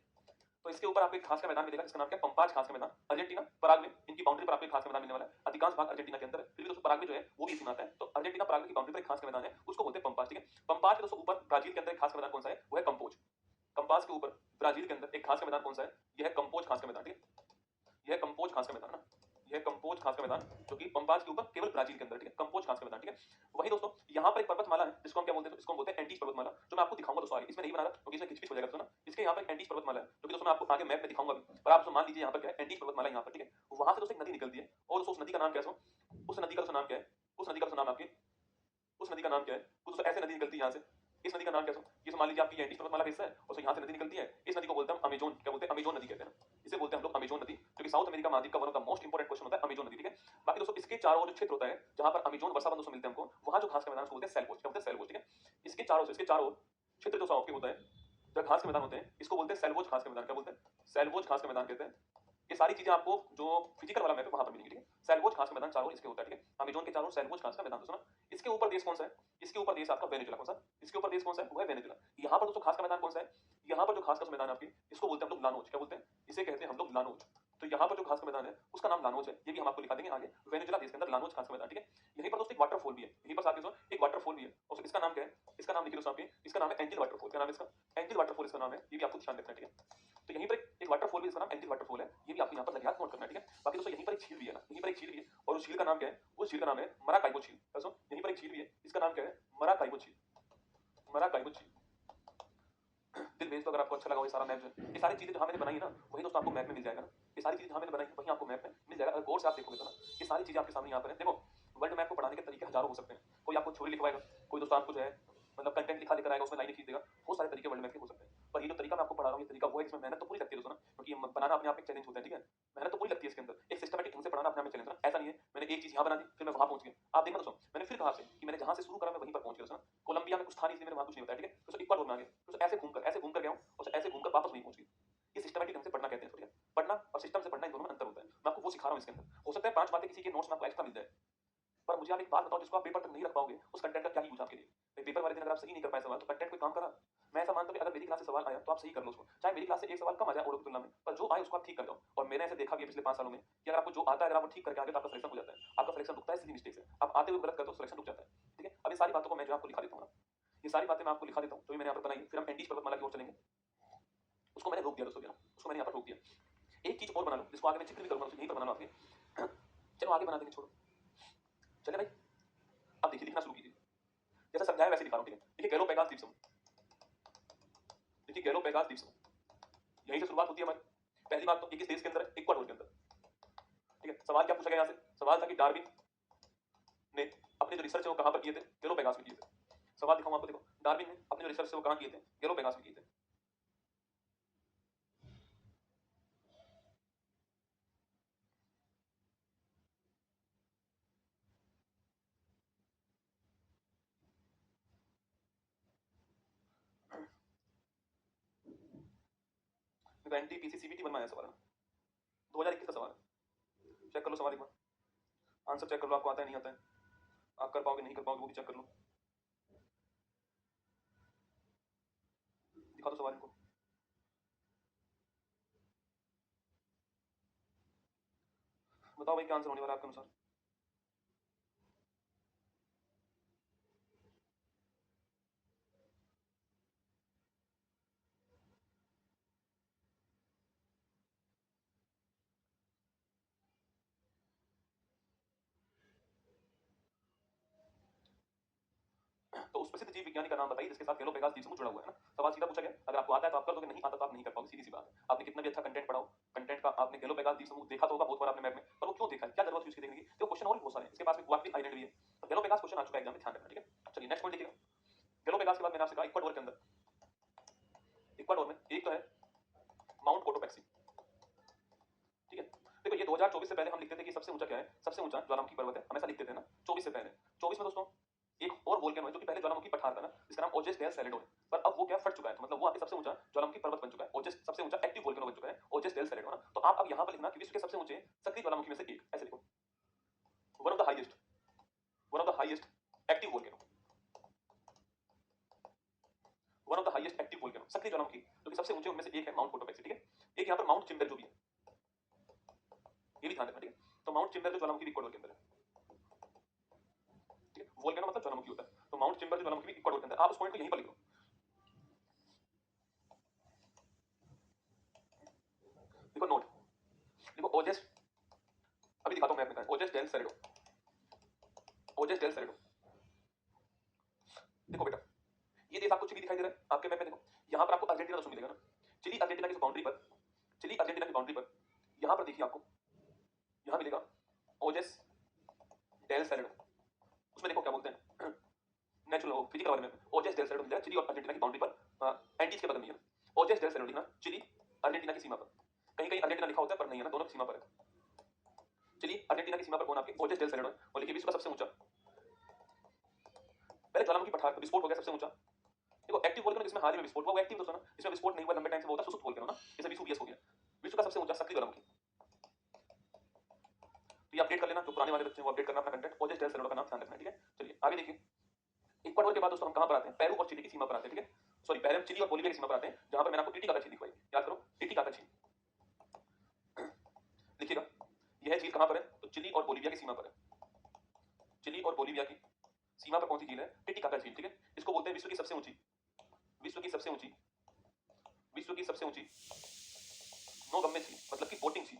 तो इसके ऊपर आपको एक खास का मैदान मिलेगा, जिसका नाम क्या है, पंपाज खास का मैदान। अर्जेंटीना पराग में इनकी बाउंड्री पर आपको एक खास का मैदान मिलने वाला है। अधिकांश भाग अर्जेंटीना के अंदर है, फिर भी दोस्तों पराग में जो है वो भी इसी में आता है। तो अर्जेंटीना पराग की बाउंड्री पर एक खास का मैदान है, उसको बोलते हैं पंपाज, ठीक है। पंपाज के दोस्तों ऊपर ब्राजील के अंदर एक खास का मैदान कौन सा है, वो है कंपोज। कंपास के ऊपर ब्राजील के अंदर एक खास का मैदान कौन सा है, यह है कंपोज खास का मैदान, ठीक है। यह कंपोज खास का मैदान ना, यह कंपोज खास का मैदान, जो कि पंपाज के ऊपर केवल ब्राजील के अंदर, ठीक है। कंपोज खास का मैदान, ठीक है। वही दोस्तों यहाँ पर एक पर्वतमाला है, जिसको हम क्या बोलते हैं, इसको हम बोलते हैं एंडीज पर्वतमाला, जो मैं आपको दिखाऊंगा दोस्तों आगे। इसमें नहीं बना रहा क्योंकि इसमें खिचपिच हो जाएगा दोस्तों ना। इसके यहाँ पर एक एंडीज पर्वतमाला है, जो कि दोस्तों मैं आपको आगे मैप में दिखाऊंगा अभी। पर आप मान लीजिए यहाँ पर क्या है, एंडीज पर्वतमाला यहाँ पर, ठीक है। वहां से दोस्तों एक नदी निकलती है, और दोस्तों उस नदी का नाम क्या है, उस नदी का दोस्तों नाम क्या है, उस नदी का दोस्तों नाम आपके, उस नदी का नाम क्या है, कुछ ऐसे नदी निकलती है यहाँ से। इस नदी का नाम क्या है, ये मान लीजिए आपकी एंडीज पर्वतमाला का हिस्सा है, और यहाँ से नदी निकलती है। इस नदी को बोलते हैं अमेजोन, क्या बोलते हैं, अमेजोन नदी कहते हैं। इसे बोलते हैं हम लोग अमेजोन नदी, जो कि साउथ अमेरिका महाद्वीप का one of the most important question होता है, अमेजोन नदी, ठीक है। बाकी दोस्तों इसके चारों ओर क्षेत्र होता है जहां पर अमेजोन वर्षावन दोस्तों मिलते हैं हमको, वहां जो घास का मैदान उसको बोलते हैं सेलवोज, क्या बोलते हैं, सेलवोज, ठीक है। इसके चारों क्षेत्र जो आपके होता है, जो घास के मैदान होते हैं, इसको बोलते हैं सेलवोज घास के मैदान, क्या बोलते हैं, सेलवोज घास के मैदान कहते हैं। ये सारी चीजें आपको जो फिजिकल वाला मैप है वहां पर मिलेंगी, ठीक है। सेलवोज घास का मैदान चारों इसके होता है, ठीक है। अमेजोन के चारों सेलवोज घास का मैदान दोस्तों ना। इसके ऊपर देश कौन सा है, इसके ऊपर देश आपका वेनेजुला, कौन सा, इसके ऊपर देश कौन सा है, वो है वेनेजुला। यहाँ पर दोस्तों घास का मैदान कौन सा है, यहाँ पर जो घास का मैदान है आपकी, इसको बोलते हैं हम लोग लानोज, क्या बोलते हैं, इसे कहते हैं हम लोग लानोज। तो यहाँ पर जो घास का मैदान है उसका नाम लानोज है, ये भी हम आपको लिखा देंगे आगे। वेनेजुला देश के अंदर लानोज घास का मैदान, ठीक है। यहीं पर दोस्तों एक वाटरफॉल भी है, यहीं पर साथ में एक वाटरफॉल भी है, और इसका नाम क्या है, इसका नाम लिखिए दोस्तों आपके, इसका नाम है एंजिल वाटरफॉल। क्या नाम है इसका, एंजिल वाटरफॉल इसका नाम है, ये भी आपको ध्यान रखना है, ठीक है। तो यहीं पर एक वाटरफॉल भी, इसका नाम एंजिल वाटरफॉल है, ये भी आपको यहाँ पर लगे हाथ नोट करना है, ठीक है। बाकी दोस्तों यहीं पर एक झील भी है ना, यहीं पर एक झील भी है, और उस झील का नाम क्या है, उस झील का नाम है मराकाइबो झील। दोस्तों यहीं पर एक झील भी है, इसका नाम क्या है, मराकाइबो झील, मराकाइबो झील। दिल भेज दो अगर आपको अच्छा लगा। ये सारा मैप जो है, ये सारी चीजें जहां मैंने बनाई है ना, वही दोस्तों आपको मैप में मिल जाएगा ना। ये सारी चीजें जहां मैंने बनाई है वही आपको मैप में मिल जाएगा, अगर गौर से आप देखोगे तो ना। ये सारी चीजें आपके सामने यहाँ पर है। देखो वर्ल्ड मैप को पढ़ाने के तरीके हजारों हो सकते हैं। कोई आपको थ्योरी लिखवाएगा, कोई दोस्तों आपको जो है मतलब कंटेंट लिखा लेकर आएगा, उसमें लाइनें खींच देगा। बहुत सारे तरीके वर्ल्ड मैप के हो सकते हैं, पर ये जो तरीका मैं आपको पढ़ा रहा हूँ, ये तरीका वो है जिसमें मेहनत तो पूरी लगती है दोस्तों ना, क्योंकि बनाना अपने आप एक चैलेंज होता है, ठीक है। मेहनत तो पूरी लगती है इसके अंदर, एक सिस्टमैटिक ढंग से पढ़ाना अपने आप में चैलेंज है ना। ऐसा नहीं है मैंने एक चीज यहाँ बना दी फिर मैं वहां पहुंच गया। आप देखना दोस्तों, मैंने फिर कहा आपसे कि मैंने जहां से शुरू करा मैं वहीं पर पहुंच गया दोस्तों ना। कोलंबिया में कुछ था नहीं, इसलिए मैंने वहां कुछ नहीं बताया, ठीक है। दोस्तों इक्वाडोर में आ गया, दोस्तों ऐसे घूम कर गया हूँ, और ऐसे घूमकर वापस वहीं पहुंच गया। ये सिस्टमैटिक ढंग से पढ़ना कहते हैं, ठीक है। पढ़ना और सिस्टम से पढ़ना, इन दोनों में अंतर होता है। मैं आपको वो सिखा रहा हूँ इसके अंदर। हो सकता है 5 बातें किसी के नोट्स में आपको एक्स्ट्रा मिल जाए, पर मुझे आप एक बात बताओ, जिसको आप पेपर तक नहीं रख पाओगे, उस कंटेंट का क्या यूज आपके लिए। पेपर वाले दिन अगर आप सही नहीं कर पाए सवाल, तो कंटेंट कोई काम करा। मैं ऐसा मानता हूं कि अगर मेरी क्लास से सवाल आया तो आप सही कर लो उसको, चाहे मेरी क्लास से एक सवाल कम आ जाए और की तुलना में, पर जो आए उसको आप ठीक कर दो। और मैंने ऐसे देखा भी पिछले 5 सालों में कि अगर आपको जो आता है, अगर आप ठीक करके आगे, तो आपका सिलेक्शन हो जाता है। आपका सिलेक्शन रुकता है सीधी मिस्टेक से, आप आते हुए गलत करते हो, सिलेक्शन रुक जाता है, ठीक है। अब ये सारी बातों को मैं जो आपको लिखा देता हूँ ना, ये सारी बातें मैं आपको लिखा देता हूँ, जो मैंने यहाँ पर बनाई। फिर हम एंडीज पर्वतमाला की ओर चलेंगे, उसको मैंने रोक दिया दोस्तों, उसको मैंने यहाँ पर रोक दिया। एक चीज और बना लो, जिसको आगे मैं जिक्र भी करूंगा, यहीं पर बनाना आपके। चलो आगे बना देंगे, छोड़ो, चले भाई। अब देखिए लिखना शुरू कीजिए, जैसा समझाया वैसे लिखा रहा हूँ, ठीक है। देखिए गैलोपैगस द्वीप समूह, देखिए गैलोपैगस द्वीप समूह, यहीं से शुरुआत होती है हमारी। पहली बात तो ये किस देश के अंदर है, इक्वाडोर के अंदर, ठीक है। सवाल क्या पूछा गया यहाँ से, सवाल था कि डार्विन ने अपने जो रिसर्च है वो कहाँ पर किए थे, गैलोपैगस में किए थे। सवाल दिखाऊं आपको, देखो डार्विन ने अपने जो रिसर्च है वो कहाँ किए थे, गैलोपैगस में किए थे। एनटीपीसी सीबीटी बनवाया सवाल है, 2021 का सवाल है। चेक कर लो सवाल एक बार, आंसर चेक कर लो, आपको आता है नहीं आता है। आप कर पाओगे नहीं कर पाओगे वो भी चेक कर लो। दिखा दो सवाल इनको। बताओ भाई क्या आंसर होने वाला है आपके अनुसार। तो उस प्रसिद्ध जीव विज्ञानी का नाम बताइए जिसके साथ गैलोपेगास द्वीप समूह जुड़ा हुआ है ना। सवाल सीधा पूछा गया, अगर आपको आता है तो आप कर दोगे, नहीं आता तो आप नहीं कर पाओगे, सीधी सी बात है। आपने कितना भी अच्छा कंटेंट पढ़ाओ, कंटेंट का आपने गैलोपेगास द्वीप समूह देखा तो होगा बहुत बार आपने मैप में, पर वो क्यों देखा है, क्या जरूरत है उसकी देखने की। तो क्वेश्चन और भी बहुत सारे हैं, इसके पास में वाकई आइलैंड भी है। तो गैलोपेगास क्वेश्चन आ चुका है एग्जाम में, ध्यान रखना ठीक है। चलिए नेक्स्ट पॉइंट देखिएगा। गैलोपेगास के बाद मैंने आपसे कहा इक्वाडोर के अंदर, इक्वाडोर में एक तो है माउंट कोटोपैक्सी, ठीक है। देखो ये 2024 से पहले हम लिखते थे कि सबसे ऊंचा क्या है, सबसे ऊंचा ज्वालामुखी पर्वत है, हमेशा लिखते थे ना 24 से पहले। 24 में दोस्तों एक और वोल्केनो है जो कि पहले ज्वालामुखी पठार था ना, जिसका नाम ओजेस डेल सैलेडो है, पर अब वो क्या फट चुका है, तो मतलब वो आगे सबसे ऊंचा ज्वालामुखी पर्वत बन चुका है, ओजेस सबसे ऊंचा एक्टिव वोल्केनो बन चुका है, ओजेस डेल सैलेडो ना। तो आप अब यहां पर लिखना कि विश्व के सबसे ऊंचे सक्रिय ज्वालामुखी में से एक, ऐसे लिखो, one of the highest, one of the highest active volcano, one of the highest active volcano, सक्रिय ज्वालामुखी जो कि सबसे ऊंचे उनमें से एक है माउंट कोटोपैक्सी, ठीक है। एक यहां पर माउंट चिम्बर जो भी है, ये भी ध्यान रखना ठीक है। तो माउंट चिम्बर जो ज्वालामुखी भी इक्वाडोर के अंदर है, ठीक है। वोल्केनो मतलब ज्वालामुखी होता है, तो माउंट चिम्बर जो ज्वालामुखी भी इक्वाडोर के अंदर, आप उस पॉइंट को यहीं पर लिखो। देखो नोट, देखो ओजेस, अभी दिखाता हूं मैं अपने, ओजेस डेल सैलेडो, ओजेस डेल सैलेडो। देखो बेटा, ये देश आपको चिली दिखाई दे रहा है आपके मैप में, देखो यहाँ पर आपको अर्जेंटीना दोस्तों मिलेगा ना, चिली अर्जेंटीना की बाउंड्री पर, चिली अर्जेंटीना की बाउंड्री पर यहाँ पर देखिए आपको, यहाँ मिलेगा ओजेस डेल सैलेडो, उसमें देखो क्या बोलते हैं, नेचुरल फिजिकल बारे में, ओजेस डेल सैलेडो मिलेगा चिली और अर्जेंटीना की बाउंड्री पर, एंटीज के बगल में है ना। ओजेस डेल सैलेडो लिखना, चिली अर्जेंटीना की सीमा पर, कहीं कहीं अर्जेंटीना लिखा होता है पर नहीं है ना, दोनों की सीमा पर है। चिली अर्जेंटीना की सीमा पर कौन आपके, ओजेस डेल सैलेडो, और लिखिए विश्व का सबसे ऊंचा, पहले ज्वालामुखी पठार पर विस्फोट हो गया सबसे ऊंचा। देखो एक्टिव वोल्केनो जिसमें हाल ही में विस्फोट हुआ, वो एक्टिव दोस्तों ना, जिसमें विस्फोट नहीं हुआ लंबे टाइम से, वो होता है सुसुप्त वोल्केनो ना, जैसे विसुवियस हो गया। विश्व का सबसे ऊंचा सक्रिय ज्वालामुखी, तो ये अपडेट कर लेना, जो पुराने वाले बच्चे हैं वो अपडेट करना अपना कंटेंट, ओजेस डेल सैलेडो का नाम ध्यान रखना, ठीक है। चलिए आगे देखिए, इक्वाडोर के बाद दोस्तों हम कहां पर आते हैं, पेरू और चिली की सीमा पर आते हैं, ठीक है। सॉरी पहले हम चिली और बोलिविया की सीमा पर आते हैं, जहां पर मैंने आपको टीटीकाका झील दिखवाई, याद करो टीटीकाका झील, लिखिएगा यह झील कहां पर है, तो चिली और बोलिविया की सीमा पर है, चिली और बोलिविया की सीमा पर कौन सी झील है, टिटिकाका झील, ठीक है। इसको बोलते हैं विश्व की सबसे ऊंची, विश्व की सबसे ऊंची, विश्व की सबसे ऊंची नौगम्य झील, मतलब कि बोटिंग झील,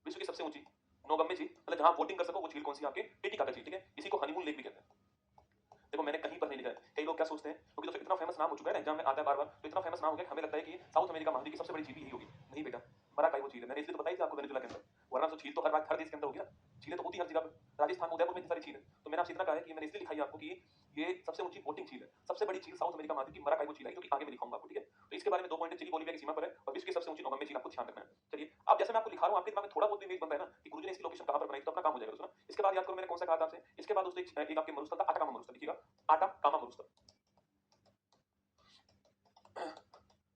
विश्व की सबसे ऊंची नौगम्य झील, मतलब जहां बोटिंग कर सको वो झील कौन सी आपके, टिटिकाका झील, ठीक है। इसी को हनीमून लेक भी कहते हैं। देखो मैंने कहीं पर नहीं लिखा है, कई लोग क्या सोचते हैं, क्योंकि दोस्तों इतना फेमस नाम हो चुका है ना, एग्जाम में आता है बार बार, तो इतना फेमस नाम हो गया हमें लगता है कि साउथ अमेरिका महाद्वीप की सबसे बड़ी झील भी यही होगी। नहीं बेटा, मराकाई वो झील है, मैंने इसलिए तो बताई थी आपको वेनेजुला के अंदर, वरना तो झील तो हर देश के अंदर होगी ना, झीलें तो होती हर जगह पे, राजस्थान उदयपुर में इतनी सारी झील है। तो मैंने आपसे इतना कहा है कि मैंने इसलिए लिखाई आपको कि ये सबसे ऊंची बोटिंग झील है, सबसे बड़ी झील साउथ अमेरिका महाद्वीप की मराकाई वो झील है, जो कि आगे मैं दिखाऊंगा आपको, ठीक है। तो इसके बारे में 2 पॉइंट है, चिली बोलिविया की सीमा पर है और विश्व की सबसे ऊंची नौगम्य झील, आपको ध्यान रखना है। चलिए अब जैसे मैं आपको लिखा रहा हूं, आपके दिमाग में थोड़ा बहुत भी इमेज बनता है ना कि गुरुजी ने इसकी लोकेशन कहां पर बनाई, तो अपना काम हो जाएगा दोस्तों। इसके बाद याद करो मैंने कौन सा कहा था आपसे, इसके बाद दोस्तों एक आपके मरुस्थल था आटाकामा मरुस्थल, लिखिएगा आटाकामा मरुस्थल,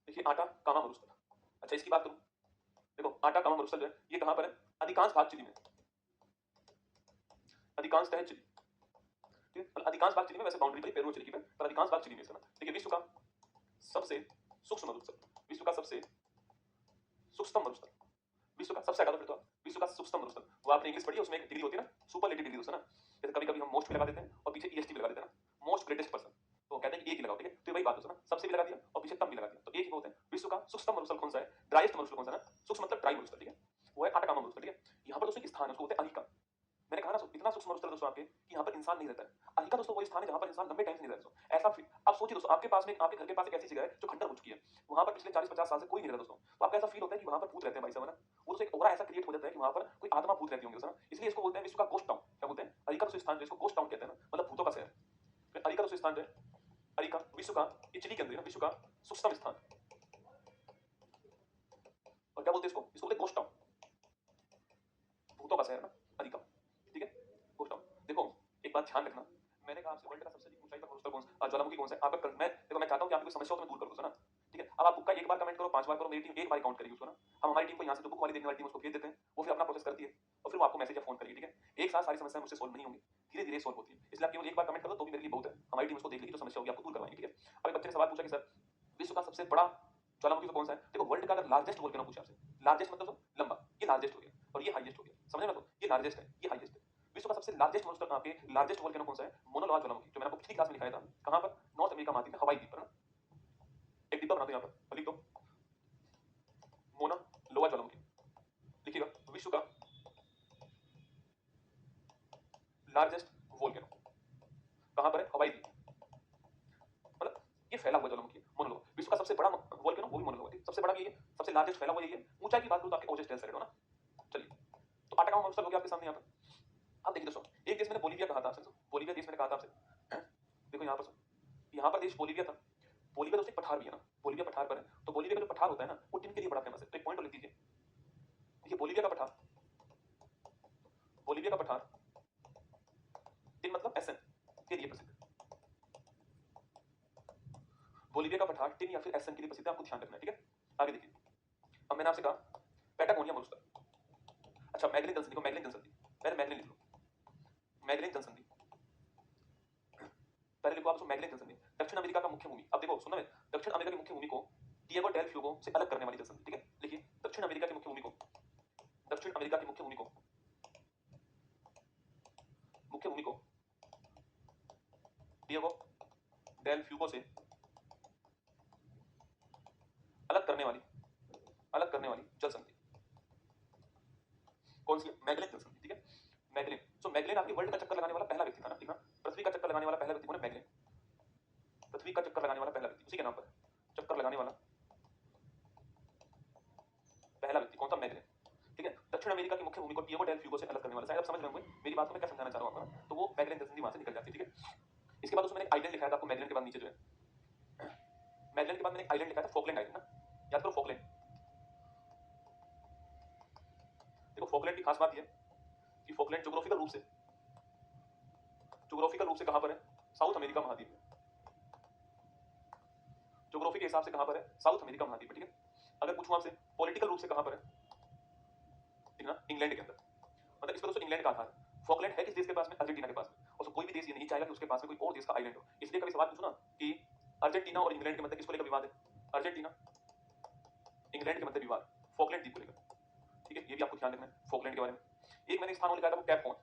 देखिए आटा कामा मरुस्थल। अच्छा इसकी बात करूं, देखो आटा कामा मरुस्थल जो है ये कहां पर है, अधिकांश भाग चिली में, अधिकांश तह चिली, ठीक है। अधिकांश भाग चिली में, वैसे बाउंड्री पर पेरू और चिली की पर अधिकांश भाग चिली में इसका ना। देखिए विश्व का सबसे सूक्ष्म मरुस्थल, विश्व का सबसे सूक्ष्म मरुस्थल, विश्व का सबसे, हटा दो फिर तो विश्व का सूक्ष्म मरुस्थल, वो आपने इंग्लिश पढ़ी है, उसमें एक डिग्री होती है ना, सुपरलेटिव डिग्री दोस्तों ना, जैसे कभी कभी हम मोस्ट भी लगा देते हैं और पीछे ईएसटी भी लगा देते हैं ना, मोस्ट ग्रेटेस्ट पर्सन, तो कहते हैं कि एक ही लगाओ, ठीक है। तो वही बात दोस्तों ना, सबसे भी लगा दिया और पीछे तम भी लगा दिया, तो एक ही होते हैं। विश्व का सूक्ष्म मरुस्थल कौन सा है, ड्राइएस्ट मरुस्थल कौन सा ना, सूक्ष्म मतलब ड्राई मरुस्थल, ठीक है, वो है आटाकामा मरुस्थल, ठीक है। यहाँ पर दोस्तों एक स्थान है, उसको बोलते हैं अहिका। मैंने कहा ना इतना सूक्ष्म मरुस्थल दोस्तों आपके कि यहाँ पर इंसान नहीं रहता है। अहिका दोस्तों वो स्थान है जहाँ पर इंसान लंबे टाइम से नहीं रहता दोस्तों, ऐसा आप सोचिए दोस्तों, आपके पास में, आपके घर के पास एक ऐसी जगह है जो खंडर हो चुकी है, वहां पर पिछले 40-50 साल से कोई नहीं रहता दोस्तों, तो आपको ऐसा फील होता है कि वहां पर भूत रहते हैं भाई साहब ना, वो तो एक ओरा ऐसा क्रिएट हो जाता है कि वहां पर कोई आत्मा भूत रहती होंगी दोस्तों, इसलिए इसको बोलते हैं विश्व का गोस्ट टाउन। क्या बोलते हैं, अरिका दोस्तों स्थान, जिसको गोस्ट टाउन कहते हैं ना, मतलब भूतों का शहर। अरिका दोस्तों स्थान जो है, अरिका विश्व का, ये चिली के अंदर है, विश्व का सूक्ष्म स्थान, और क्या बोलते हैं इसको, इसको बोलते हैं गोस्ट टाउन, भूतों का शहर ना, अरिका, ठीक है, गोस्ट टाउन। देखो एक बात ध्यान रखना, मैंने कहा आपसे वर्ल्ड का सबसे ऊंचाई का मरुस्थल कौन सा, ज्वालामुखी कौन सा है, आपका मैं देखो मैं चाहता हूं कि आपकी कोई समस्या हो तो मैं दूर कर दूं ना, ठीक है। अब आप बुक का एक बार कमेंट करो, 5 बार करो, मेरी टीम एक बार काउंट करेगी उसको ना। हम हमारी टीम को यहाँ से जो बुक वाली देखने वाली टीम उसको भेज देते हैं, वो फिर अपना प्रोसेस करती है और फिर वो आपको मैसेज या फोन करेगी, ठीक है। एक साथ सारी समस्याएं मुझसे सोल्व नहीं होंगी, धीरे धीरे सोल्व होती है, इसलिए आप केवल एक बार कमेंट कर दो तो भी मेरे लिए बहुत है। हमारी टीम उसको देख लेगी, जो समस्या होगी आपको दूर करवाएंगे, ठीक है। अब एक बच्चे ने सवाल पूछा कि सर विश्व का सबसे बड़ा ज्वालामुखी तो कौन सा है? देखो वर्ल्ड का अगर लार्जेस्ट वोल्केनो पूछा आपसे, लार्जेस्ट मतलब लंबा, ये लार्जेस्ट हो गया और ये हाईएस्ट हो गया, समझ में? ये लार्जेस्ट है, ये हाईएस्ट है। विश्व का सबसे लार्जेस्ट मॉन्स्टर आपके लार्जेस्ट वोल्केनो कौन सा है? मोना लोआ ज्वालामुखी, जो मैंने आपको पिछली क्लास में दिखाया था। कहां पर? नॉर्थ अमेरिका महाद्वीप में, हवाई द्वीप पर ना। एक डिब्बा बना दो यहाँ पर, लिख दो मोना लोआ ज्वालामुखी, लिखिएगा विश्व का लार्जेस्ट वोल्केनो कहां पर है? हवाई द्वीप। मतलब ये फैला हुआ ज्वालामुखी है, मोना लोआ। विश्व का सबसे बड़ा वोल्केनो वो भी मोना लोआ है, सबसे बड़ा भी ये है, सबसे लार्जेस्ट फैला हुआ यही है। ऊंचाई की बात करूं तो आपके ओजस टेल ना। चलिए, तो आटकामा मॉन्स्टर हो गया आपके सामने यहाँ पर। अब देखिए दोस्तों, एक देश मैंने बोलीविया कहा था आपसे, बोलीविया देश मैंने कहा था आपसे। देखो यहाँ पर, यहाँ पर देश बोलीविया था। बोलीविया दोस्तों एक पठार भी है ना, बोलीविया पठार पर है। तो बोलीविया का जो पठार होता है ना, वो टिन के लिए बड़ा फेमस है। तो एक पॉइंट लिख दीजिए, देखिए बोलीविया का पठार, बोलीविया का पठार टिन मतलब एसन के लिए प्रसिद्ध है। बोलीविया का पठार टिन या फिर एसन के लिए प्रसिद्ध है, आपको ध्यान रखना है, ठीक है। आगे देखिए, अब मैंने आपसे कहा पैटागोनिया मोलस्का। अच्छा मैगलिन जनसंधि को, मैगलिन जनसंधि, पहले मैगलिन लिख लो, मैगलिन जनसंधि, पहले लिखो आप उसको मैगलिन जनसंधि। दक्षिण अमेरिका का मुख्य भूमि, अब देखो सुनना है, दक्षिण अमेरिका की मुख्य भूमि को डिएगो डेल फ्यूगो से अलग करने वाली जनसंधि, ठीक है। लिखिए दक्षिण अमेरिका की मुख्य भूमि को, दक्षिण अमेरिका की मुख्य भूमि को, मुख्य भूमि को डिएगो डेल फ्यूगो से अलग करने वाली, अलग करने वाली जल संधि कौन सी है? मैगलिन जल संधि, ठीक है। मैगलिन, सो मैगलिन आपके वर्ल्ड का चक्कर लगाने वाला पहला व्यक्ति था ना, ठीक है। पृथ्वी का चक्कर लगाने वाला पहला व्यक्ति कौन है? मैगलिन। पृथ्वी का चक्कर लगाने वाला पहला व्यक्ति, उसी के नाम पर चक्कर लगाने वाला पहला व्यक्ति कौन सा? मैगलिन, ठीक है। दक्षिण अमेरिका की मुख्य भूमि को डिएगो डेल फ्यूगो से अलग करने वाला, शायद आप समझ रहे होंगे मेरी बात को मैं क्या समझाना चाह रहा हूं आपको। तो वो मैगलिन जल संधि वहां से निकल जाती है, ठीक है। इसके बाद उसमें मैंने आइलैंड लिखा था आपको, मैगलिन के बाद नीचे जो है, मैगलिन के बाद मैंने आइलैंड लिखा था, फॉकलैंड आइलैंड ना, याद करो फॉकलैंड। देखो फॉकलैंड की खास बात यह कि फॉकलैंड ज्योग्राफिकल रूप से, ज्योग्राफिकल रूप से कहां पर है? साउथ अमेरिका महाद्वीप में। ज्योग्राफी के हिसाब से कहां पर है? साउथ अमेरिका महाद्वीप में, ठीक है। अगर पूछूं आपसे पॉलिटिकल रूप से कहां पर है, ठीक है ना, इंग्लैंड के अंदर, मतलब इसमें दोस्तों इंग्लैंड का आधार है। फॉकलैंड है किस देश के पास में? अर्जेंटीना के पास में। और कोई भी देश ये नहीं चाहेगा कि उसके पास में कोई और देश का आइलैंड हो, इसलिए कभी सवाल पूछो ना कि अर्जेंटीना और इंग्लैंड के मध्य किसको लेकर विवाद है? अर्जेंटीना इंग्लैंड के मध्य विवाद फॉकलैंड द्वीप को लेकर, ठीक है। ये भी आपको ध्यान रखना है फॉकलैंड के बारे में। एक मैंने स्थान और लिखा था वो कैप हॉर्न,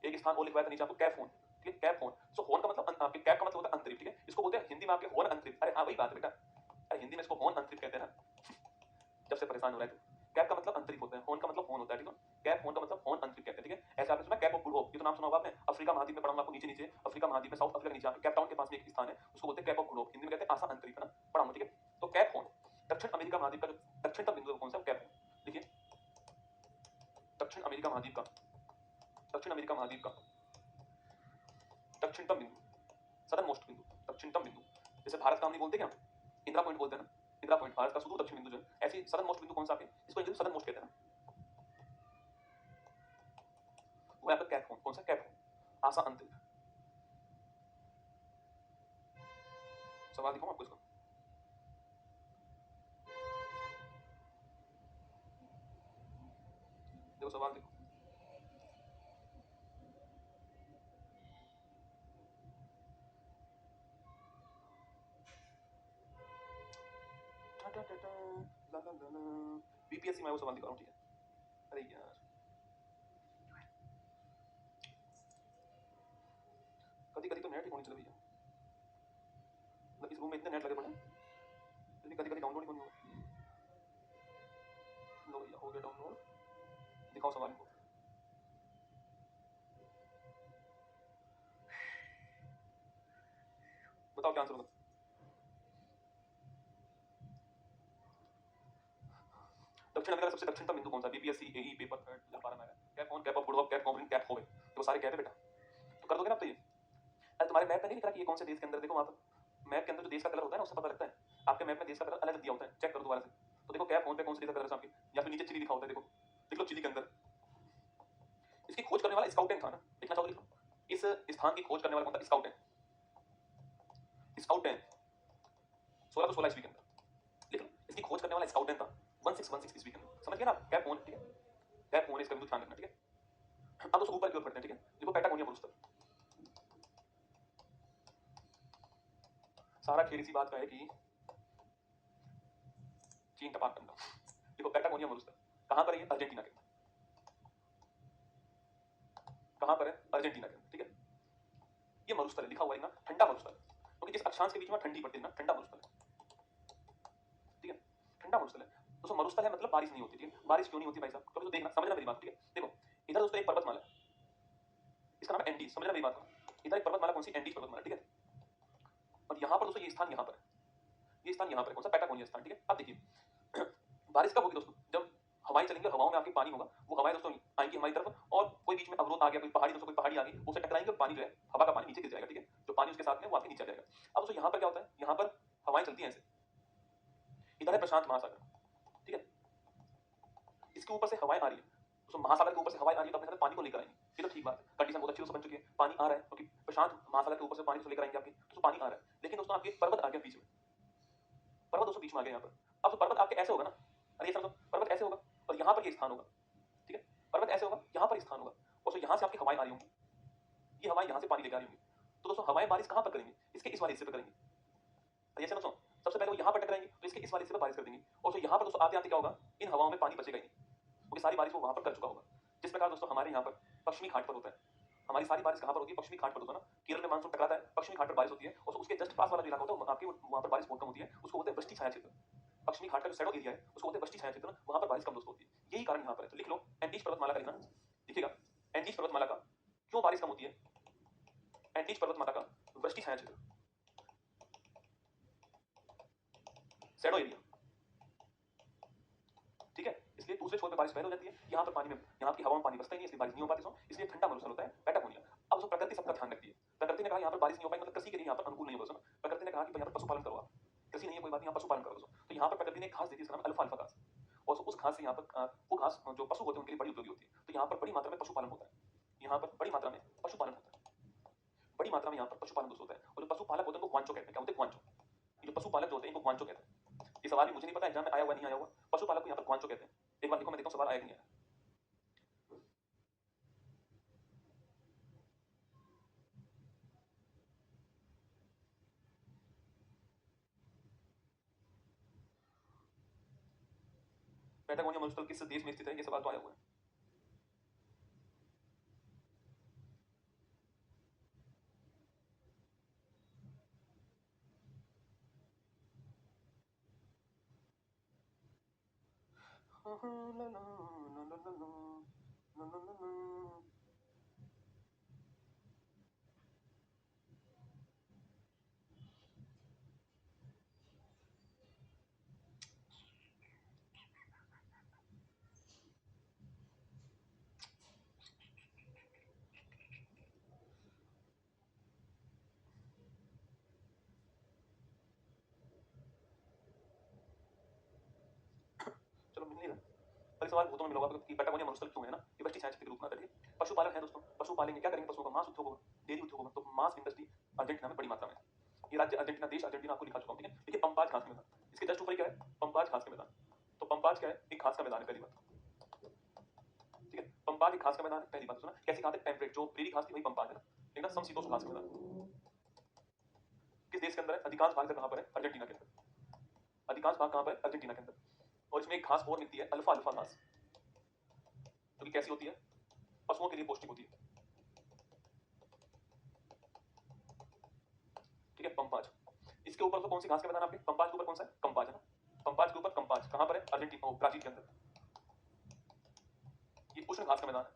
एक स्थान और लिखवाया था नीचे आपको कैप हॉर्न, ठीक है। कैप हॉर्न, सो हॉर्न का मतलब आपके कैप का मतलब होता है अंतरिक्ष, ठीक है। इसको बोलते हैं हिंदी में आपके हॉर्न अंतरिक्ष। अरे हाँ वही बात है बेटा, अरे हिंदी में इसको हॉर्न अंतरिक्ष कहते हैं ना, जब से परेशान हो रहा है तो। कैप का मतलब अंतरिक्ष होता है, हॉर्न का मतलब हॉर्न होता है, ठीक है। कैप हॉर्न का मतलब हॉर्न अंतरिक्ष कहते हैं, ठीक है। ऐसा आपने सुना कैप ऑफ गुड होप, ये तो नाम सुना होगा आपने, अफ्रीका महाद्वीप में पढ़ाऊंगा आपको नीचे नीचे। अफ्रीका महाद्वीप में साउथ अफ्रीका के नीचे आपके केप टाउन के पास में एक स्थान है, उसको बोलते हैं cap of good hope, Hindi में कहते हैं आशा अंतरिक्ष, है ना, पढ़ाऊंगा, ठीक है। तो कैप हॉर्न दक्षिण अमेरिका महाद्वीप का जो दक्षिणतम बिंदु है कौन सा? कैप हॉर्न, देखिए दक्षिण अमेरिका महाद्वीप का, दक्षिण अमेरिका महाद्वीप का दक्षिणतम बिंदु, सदर्न मोस्ट बिंदु, दक्षिणतम बिंदु। जैसे भारत का हम नहीं बोलते क्या, इंदिरा पॉइंट बोलते हैं ना, इंदिरा पॉइंट भारत का सुदूर दक्षिण बिंदु जो है, ऐसे ही सदर्न मोस्ट बिंदु कौन सा है? इसको इंग्लिश में सदर्न मोस्ट कहते हैं ना, वो है आपका कैप हॉर्न। कौन सा? कैप हॉर्न, आशा अंतरिक्ष। सवाल दिखाऊं आपको इसका? देखो सवाल देखो, बीपीएससी में वो सवाल दिखा रहा हूँ, ठीक है। अरे यार कभी कभी तो नेट ही होनी चाहिए भैया, मतलब इस रूम में इतने नेट लगे पड़े हैं, लेकिन कभी कभी डाउनलोड ही नहीं होगा। लो भैया हो गया डाउनलोड, दिखाओ सवाल को। बताओ क्या आंसर होगा? दक्षिण अमेरिका का सबसे दक्षिणतम बिंदु कौन सा? बीपीएससी एई पेपर 2012 में आया। Cap on, cap of good hope, cap coumarin, cap होवे, तो सारे कैप है बेटा, तो कर दोगे ना आप? तो ये अरे तुम्हारे मैप में नहीं लिख रहा कि ये कौन से देश के अंदर, देखो वहां पर मैप के अंदर जो देश का कलर होता है ना उससे पता लगता है। आपके मैप में देश का कलर अलग दिया होता है, चेक करो दोबारा से। तो देखो कैप ऑन पे कौन से देश का कलर है आपके, या फिर नीचे चिली लिखा होता है, देखो देख लो चिली के अंदर। इसकी खोज करने वाला स्काउटेन था ना, लिखना चाहोगे लिखो। इस स्थान की खोज करने वाला कौन था? स्काउटेन, स्काउटेन। 1616 ईस्वी के अंदर। लिख लो, इसकी खोज करने वाला स्काउटन था 1616 ईस्वी के अंदर। समझ गए ना आप? कैप होन, ठीक है, कैप होन इसका बिंदु ध्यान रखना, ठीक है। अब दोस्तों ऊपर की ओर बढ़ते हैं, ठीक है। देखो पैटागोनिया मरुस्थल, सारा खेल इसी बात का है कि चीन टपाक करना। देखो पैटागोनिया मरुस्थल कहां पर है? ये अर्जेंटीना के अंदर। कहां पर है? अर्जेंटीना के अंदर, ठीक है। ये मरुस्थल है, लिखा हुआ है ना ठंडा मरुस्थल, क्योंकि जिस अक्षांश के बीच में ठंडी पड़ती है ना, ठंडा मरुस्थल है, ठीक है, ठंडा मरुस्थल है। दोस्तों मरुस्थल है मतलब बारिश नहीं होती, ठीक है। बारिश क्यों नहीं होती भाई साहब? कभी तो देखना, समझना मेरी बात, ठीक है। देखो इधर दोस्तों एक पर्वतमाला है, इसका नाम है एंडीज, समझना मेरी बात को। इधर एक पर्वतमाला, कौन सी? एंडीज पर्वतमाला, ठीक है। और यहाँ पर दोस्तों ये स्थान यहाँ पर है, ये स्थान यहाँ पर है, कौन सा? पैटागोनिया स्थान, ठीक है। अब देखिए बारिश कब होगी दोस्तों? जब हवाएं चलेंगी, हवाओं में आपके पानी होगा, वो हवाएं दोस्तों आएंगी हमारी तरफ, और कोई बीच में अवरोध आ गया, कोई पहाड़ी दोस्तों, कोई पहाड़ी आ गई, उससे टकराएंगे और पानी जो है, हवा का पानी नीचे गिर जाएगा, ठीक है। जो पानी उसके साथ में वो आपके नीचे आ जाएगा। अब दोस्तों यहाँ पर क्या होता है? यहाँ पर हवाएं चलती हैं ऐसे, इधर है प्रशांत महासागर, ठीक है। इसके ऊपर से हवाएं आ रही है, तो महासागर के ऊपर से हवाएं आ रही है, तो अपने साथ पानी को लेकर आएंगे, ये तो ठीक बात है, कंडीशन बहुत अच्छी बन चुकी है, पानी आ रहा है, क्योंकि प्रशांत महासागर के ऊपर से पानी तो लेकर आएंगे आपके, तो पानी आ रहा है। लेकिन दोस्तों आपके पर्वत आ गया बीच में, पर्वत दोस्तों बीच में आ गया यहाँ पर। अब तो पर्वत आपके ऐसे होगा ना, अरे ये समझो, पर्वत ऐसे होगा और यहाँ पर ये स्थान होगा, ठीक है। पर्वत ऐसे होगा, यहाँ पर स्थान होगा, और यहाँ से आपकी हवाएं आ रही होंगी, ये हवाएं यहाँ से पानी लेकर आ रही होंगी। तो दोस्तों हवाएं बारिश कहाँ पर करेंगे? इसके इस वाले हिस्से पर करेंगे। ये समझो, सबसे पहले वो यहाँ पर टकराएंगे, तो इसके इस वाले हिस्से पर बारिश कर देंगे, और यहाँ पर दोस्तों आते आते क्या होगा? इन हवाओं में पानी बचेगा ही नहीं, क्योंकि सारी बारिश वो वहाँ पर कर चुका होगा। जिस प्रकार दोस्तों हमारे यहाँ पर पश्चिमी घाट पर होता है, हमारी सारी बारिश कहाँ पर होती है? पश्चिमी घाट पर होता है ना। केरल में मानसून टकराता है, पश्चिमी घाट पर बारिश होती है, और उसके जस्ट पास वाला जो इलाका होता है आपकी वहाँ पर बारिश बहुत कम होती है, उसको बोलते हैं वृष्टि छाया क्षेत्र। पश्चिमी घाट का जो शैडो एरिया है उसको बोलते हैं वृष्टि छाया क्षेत्र, वहाँ पर बारिश कम दोस्तों होती है। यही कारण यहाँ पर है। तो लिख लो एंडीज पर्वतमाला का लिखना, लिखिएगा एंडीज पर्वतमाला का क्यों बारिश कम होती है? एंडीज पर्वतमाला का वृष्टि छाया क्षेत्र, शैडो एरिया, ठीक है। इसलिए दूसरे छोर पे बारिश पहले हो जाती है, यहाँ पर पानी में, यहाँ की हवा में पानी बसता ही नहीं, इसलिए बारिश नहीं हो पाती, इसलिए ठंडा मरुस्थल होता है पैटागोनिया। अब उसको प्रकृति सबका ध्यान रखती है। प्रकृति ने कहा यहाँ पर बारिश नहीं हो पाई, मतलब कृषि के लिए यहाँ पर अनुकूल नहीं होगा। प्रकृति ने कहा कि यहाँ पर पशुपालन करो, आप कृषि नहीं है कोई बात, यहाँ पशुपालन करो। तो यहाँ पर प्रकृति ने घास दी थी, इसका नाम अल्फा अल्फा घास, और उस घास से यहाँ पर वो घास जो पशु होते हैं उनके लिए बड़ी उपयोगी होती है। तो यहाँ पर बड़ी मात्रा में पशुपालन होता है, यहाँ पर बड़ी मात्रा में पशुपालन होता है, बड़ी मात्रा में यहाँ पर पशुपालन दोस्तों होता है। और जो पशुपालक होते हैं उनको ग्वांचो कहते हैं। क्या होते हैं? ग्वांचो। जो पशुपालक जो होते हैं इनको ग्वांचो कहते हैं। ये सवाल भी मुझे नहीं पता एग्जाम में आया हुआ नहीं आया हुआ, पशुपालक को यहाँ पर ग्वांचो कहते हैं। एक बार देखो, मैं देखता हूँ सवाल आया कि नहीं आया। पैटागोनिया मरुस्थल किस देश में स्थित है? ये सवाल तो आया हुआ है। चलो मिल नहीं रहा, पर सवाल भूतों में मिला होगा कि पैटागोनिया मरुस्थल क्यों है ना, ये वृष्टि छाया क्षेत्र के रूप में आता है। पशुपालन है दोस्तों, पशु पालेंगे, क्या करेंगे? पशुओं का मांस उद्योग होगा, डेयरी उद्योग होगा, तो मांस इंडस्ट्री अर्जेंटीना में बड़ी मात्रा में है। ये राज्य अर्जेंटीना, देश अर्जेंटीना आपको लिखा चुका हूं, ठीक है। देखिए पंपाज घास के मैदान, इसके जस्ट ऊपर क्या है? पंपाज घास के मैदान। तो पंपाज क्या है? एक घास का मैदान है, पहली बात, ठीक है। पंपाज एक घास का मैदान है, पहली बात सुना। कैसी घास है? टेम्परेट, जो प्रेरी घास थी वही पंपाज है ना, एकदम समशीतोष्ण घास का मैदान। किस देश के अंदर है? अधिकांश भाग कहां पर है? अर्जेंटीना के अंदर। अधिकांश भाग कहां पर है? अर्जेंटीना के अंदर। और इसमें एक घास और मिलती है, अल्फा अल्फा घास, जो कि कैसी होती है? पशुओं के लिए पौष्टिक होती है, ठीक है। पंपाज, इसके ऊपर तो कौन सी घास का मैदान? आपके पंपाज के ऊपर कौन सा है? कंपाज है ना। पंपाज के ऊपर कंपाज कहां पर है? अर्जेंटीना, ब्राजील के अंदर। ये उष्ण घास का मैदान है,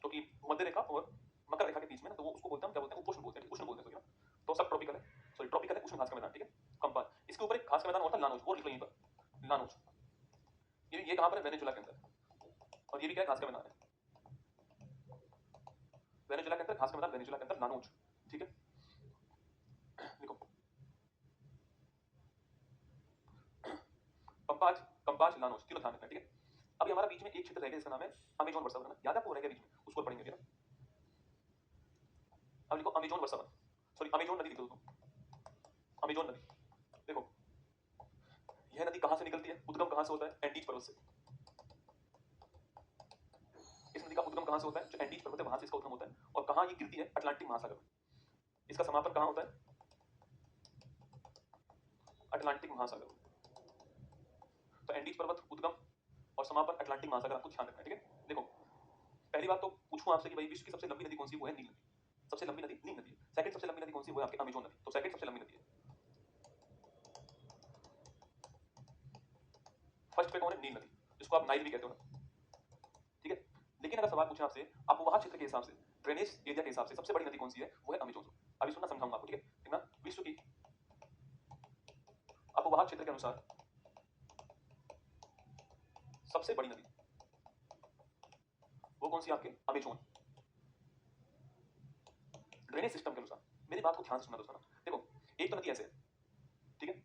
क्योंकि मध्य रेखा और मकर रेखा के बीच में ना, तो वो उसको बोलते हैं, क्या बोलते हैं? उपोष्ण बोलते हैं, उष्ण बोलते हैं, तो सब ट्रॉपिकल है, सॉरी ट्रॉपिकल है, उष्ण घास का मैदान, ठीक है। कंपाज, इसके ऊपर एक घास का मैदान होता है लानोज, वो लिख लो यहीं पर, लानोज। ये कहां पर है? वेनेजुला के अंदर। और ये भी क्या घास का मैदान है? वेनेजुला के अंदर घास का मैदान, वेनेजुला के अंदर लानोज, ठीक है। देखो पंपाज, कंपाज, लानोज, तीनों ध्यान रखना, ठीक है। अभी हमारा बीच में एक क्षेत्र रह गया, इसका नाम है अमेजोन वर्षावन, याद है आपको? रह गया बीच में, उसको पढ़ेंगे फिर। अब लिखो अमेजोन वर्षावन, सॉरी अमेजोन नदी लिख दो, अमेजोन अमेजोन नदी, देखो यह नदी कहां से निकलती है, उद्गम कहां से होता है, एंडीज पर्वत से। इस नदी का उद्गम कहां से होता है, जो एंडीज पर्वत है वहां से इसका उद्गम होता है, और कहां ये गिरती है, अटलांटिक महासागर में। इसका समापन कहां होता है, अटलांटिक महासागर में। तो एंडीज पर्वत उद्गम और समापन अटलांटिक महासागर, आपको ध्यान रखना है, ठीक है। देखो पहली बात तो पूछूं आपसे कि भाई विश्व की सबसे लंबी नदी कौन सी है, वो है नील नदी। सबसे लंबी नदी नील नदी है। सेकंड सबसे लंबी नदी कौन सी है, वो है आपकी अमेजोन नदी। तो सेकंड सबसे लंबी नदी है। फर्स्ट पे कौन है, नील नदी, जिसको आप नाइल भी कहते हो ना, ठीक है। लेकिन अगर सवाल पूछे आपसे अपवाह क्षेत्र के हिसाब से, ड्रेनेज एरिया के हिसाब से सबसे बड़ी नदी कौन सी है, वो है अमेजोन। अभी सुनना, समझाऊंगा आपको, ठीक है। देखना, विश्व की अपवाह क्षेत्र के अनुसार सबसे बड़ी नदी वो कौन सी, आपके अमेजोन। ड्रेनेज सिस्टम के अनुसार, मेरी बात को ध्यान से सुनना दोस्तों ना। देखो एक तो नदी ऐसे है, ठीक है,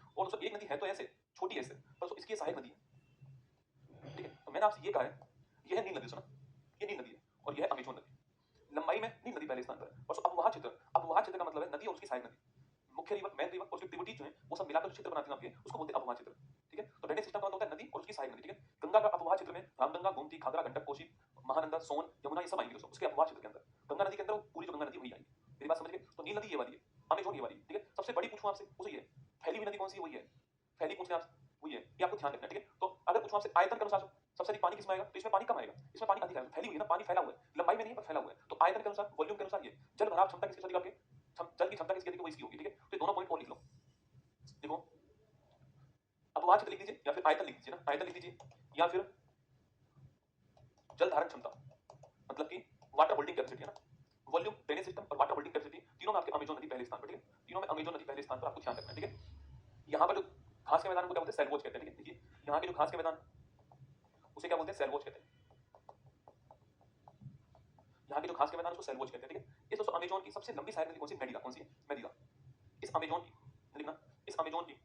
और दोस्तों एक नदी है तो ऐसे छोटी ऐसे, पर दोस्तों इसकी सहायक नदी है, ठीक है। तो मैंने आपसे ये कहा है, ये है नील नदी, सुना, ये नील नदी है और ये है अमेजोन नदी। लंबाई में नील नदी पहले स्थान पर है। और अपवाह क्षेत्र, अपवाह क्षेत्र का मतलब है नदी और उसकी सहायक नदी, मुख्य रिवर, मेन रिवर और उसके ट्रिब्यूटरीज जो है वो सब मिलाकर जो क्षेत्र बनाते हैं आपके, उसको बोलते हैं अपवाह क्षेत्र, ठीक है। तो ड्रेनेज सिस्टम का मतलब होता है नदी और उसकी सहायक नदी, ठीक है। गंगा का अपवाह क्षेत्र में रामगंगा, गोमती, घाघरा, गंडक, कोसी, महानंदा, सोन, यमुना, ये सब आएंगे दोस्तों उसके अपवाह क्षेत्र के अंदर। गंगा नदी के अंदर वो पूरी जो गंगा नदी वही आएगी, मेरी बात समझ गए। तो नील नदी ये वाली है, अमेजोन ये वाली है, ठीक है। सबसे बड़ी पूछूं आपसे, वो ये है। फैली हुई नदी कौन सी है, वही है। फैली पूछ रहे हैं आपसे, वही है, ये आपको ध्यान रखना है, ठीक है। तो अगर पूछूं आपसे आयतन के अनुसार सबसे अधिक पानी किसमें आएगा, तो इसमें पानी कम आएगा, इसमें पानी अधिक आएगा। फैली हुई है ना, पानी फैला हुआ है, लंबाई में नहीं है पर फैला हुआ है। तो आयतन के अनुसार, वॉल्यूम के अनुसार, ये जल भराव क्षमता किसकी अधिक, आपके जल की क्षमता किसकी अधिक, वो इसकी होगी, ठीक है। तो ये दोनों पॉइंट और लिख लो। देखो अपवाह क्षेत्र लिख दीजिए या फिर आयतन लिख दीजिए ना, आयतन लिख दीजिए, या फिर जल धारण क्षमता, मतलब कि वाटर होल्डिंग कैपेसिटी है ना, वॉल्यूम, ड्रेनेज सिस्टम और वाटर होल्डिंग कैपेसिटी, तीनों में आपके अमेजोन नदी पहले स्थान पर, ठीक है। तीनों में अमेजोन नदी पहले स्थान पर, आपको ध्यान रखना है, ठीक है। यहाँ पर जो घास के मैदान को क्या बोलते हैं, सेलवोज कहते हैं, ठीक है। देखिए यहाँ के जो घास के मैदान उसे क्या बोलते हैं, सेलवोज कहते हैं। यहाँ के जो घास के मैदान उसको सेलवोज कहते हैं, ठीक है। इस दोस्तों अमेजोन की सबसे लंबी सहायक नदी कौन सी, मेडिला, कौन सी है, मेडिला। इस अमेजोन की, लिखना, इस अमेजोन की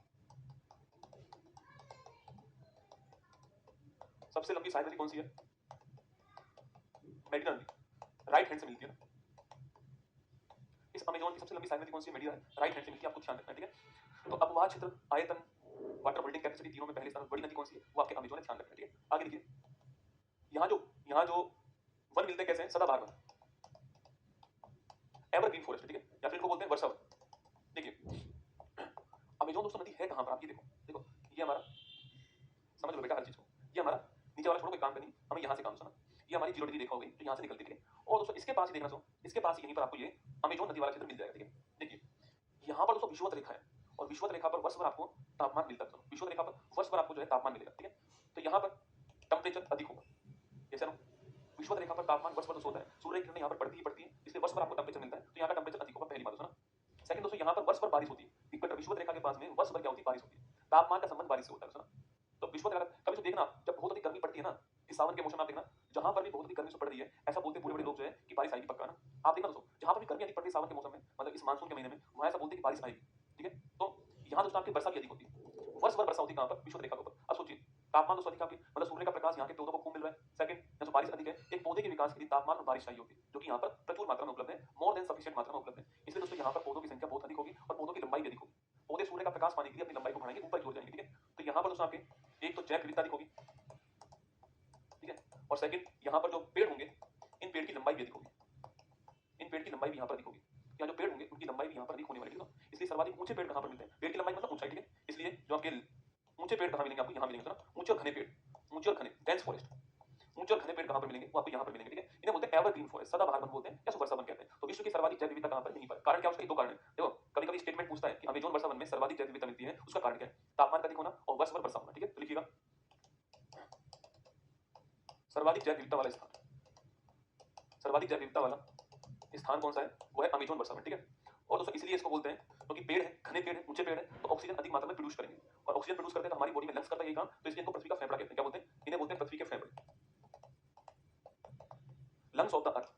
सबसे लंबी सहायक नदी कौन सी है, मेडिला नदी, राइट हैंड से मिलती है ना। इस अमेजोन की सबसे लंबी सहायक नदी कौन सी है, मेडिला है, राइट हैंड से मिलती है, आपको ध्यान रखना है, ठीक है। तो अपवाह क्षेत्र, आयतन, वाटर होल्डिंग कैपेसिटी, तीनों में पहले स्थान पर बड़ी नदी कौन सी है, वो आपके अमेजोन है, ध्यान रखना है, ठीक है। आगे देखिए, यहाँ जो वन मिलते हैं कैसे हैं, सदाबहार वन, एवरग्रीन फॉरेस्ट, ठीक है, या फिर इनको बोलते हैं वर्षावन। देखिए अमेजोन दोस्तों नदी है कहां पर, आप ये देखो, देखो ये हमारा, समझ लो बेटा हर चीज को, ये हमारा नीचे वाला छोड़ो, कोई काम करनी, हमें यहाँ से काम सुना, ये हमारी 0 डिग्री रेखा हो गई, तो यहाँ से निकलती है, ठीक है। और दोस्तों इसके पास ही देखना, इसके पास यहीं पर आपको ये अमेजोन नदी वाला क्षेत्र मिल जाएगा, ठीक है। देखिए यहाँ पर दोस्तों विषुवत रेखा है, और विषुवत रेखा पर वर्ष भर आपको तापमान मिलता है, विषुवत रेखा पर वर्ष भर आपको जो है तापमान मिलेगा, ठीक है। तो यहाँ पर टेम्परेचर अधिक होगा, जैसे ना विषुवत रेखा पर तापमान वर्ष भर दोस्तों होता है, सूर्य की किरणें यहाँ पर पड़ती है, इसलिए वर्ष भर आपको टेम्परेचर मिलता है, तो यहाँ का टेम्परेचर अधिक होगा, पहली बात दोस्तों ना। सेकंड दोस्तों यहाँ पर वर्ष भर बारिश होती है, इक्वेटर विषुवत रेखा के पास में वर्ष भर क्या होती है, बारिश होती है। तापमान का संबंध बारिश से होता है दोस्तों ना। तो विषुवत रेखा कभी तो देखना, जब बहुत अधिक गर्मी पड़ती है ना, इस सावन के मौसम में आप देखना, जहां पर भी बहुत अधिक गर्मी से पड़ रही है, ऐसा बोलते हैं बूढ़े बड़े लोग जो है कि बारिश आएगी पक्का ना। आप देखना दोस्तों, जहां पर भी गर्मी अधिक पड़ रही है सावन के मौसम में, मतलब इस मानसून के महीने में, वहां ऐसा बोलते हैं कि बारिश आएगी, ठीक है। तो यहाँ दोस्तों आपकी वर्षा भी अधिक होती है, वर्ष भर वर्षा होती है, कहां पर, विषुवत रेखा के ऊपर। अब सोचिए तापमान दोस्तों अधिक आपकी, मतलब सूर्य का प्रकाश यहाँ के पौधों को खूब मिल रहा है। सेकंड, यहाँ बारिश अधिक है, एक पौधे के विकास के लिए तापमान और बारिश चाहिए होती है, जो कि यहाँ पर प्रचुर मात्रा में उपलब्ध है, मोर देन सफिशिएंट मात्रा में उपलब्ध है। इसलिए दोस्तों यहाँ पर पौधों की संख्या बहुत अधिक होगी और पौधों की लंबाई भी अधिक होगी। पौधे सूर्य का प्रकाश पाने के लिए अपनी लंबाई को बढ़ाएंगे, ऊपर की ओर जाएंगे, ठीक है। तो यहाँ पर दोस्तों आपके एक तो जैव विविधता अधिक होगी, ठीक है, और सेकंड यहाँ पर जो पेड़ होंगे, इन पेड़ की लंबाई भी अधिक होगी, इन पेड़ की लंबाई भी यहाँ पर अधिक होगी, यहाँ जो पेड़ होंगे उनकी लंबाई भी यहाँ पर अधिक होने वाली है। इसलिए सर्वाधिक ऊंचे पेड़ कहाँ पर मिलते हैं, पेड़ की लंबाई मतलब ऊंचाई, ठीक है। इसलिए जो आपके ऊंचे पेड़ कहाँ मिलेंगे, आपको यहाँ मिलेंगे ना, ऊंचे और घने पेड़, ऊंचे और घने डेंस फॉरेस्ट, ऊंचे और घने पेड़ कहाँ पर मिलेंगे, वो आपको यहाँ पर मिलेंगे, ठीक है। इन्हें बोलते हैं एवरग्रीन फॉरेस्ट, सदाबहार वन बोलते हैं या वर्षा वन कहते हैं। तो विश्व की सर्वाधिक जैव विविधता कहाँ पर, यहीं पर। कारण क्या, उसके दो कारण है। देखो कभी कभी स्टेटमेंट पूछता है कि अमेजोन वर्षा वन में सर्वाधिक जैव विविधता मिलती है, उसका कारण क्या है, तापमान का अधिक होना और वर्ष भर वर्षा होना, ठीक है। तो लिखिएगा सर्वाधिक जैव विविधता वाला स्थान, सर्वाधिक जैव विविधता वाला स्थान कौन सा है, वो है अमेजोन वर्षा वन, ठीक है। और दोस्तों इसलिए इसको बोलते हैं क्योंकि पेड़ है, घने पेड़ है, ऊंचे पेड़ है, तो ऑक्सीजन अधिक मात्रा में प्रोड्यूस करेंगे, और ऑक्सीजन प्रोड्यूस करते हैं तो हमारी बॉडी में लंग्स करता है ये काम, तो इसलिए इनको पृथ्वी का फेफड़ा कहते हैं। क्या बोलते हैं, इन्हें बोलते हैं पृथ्वी के फेफड़े, लंग्स ऑफ द अर्थ।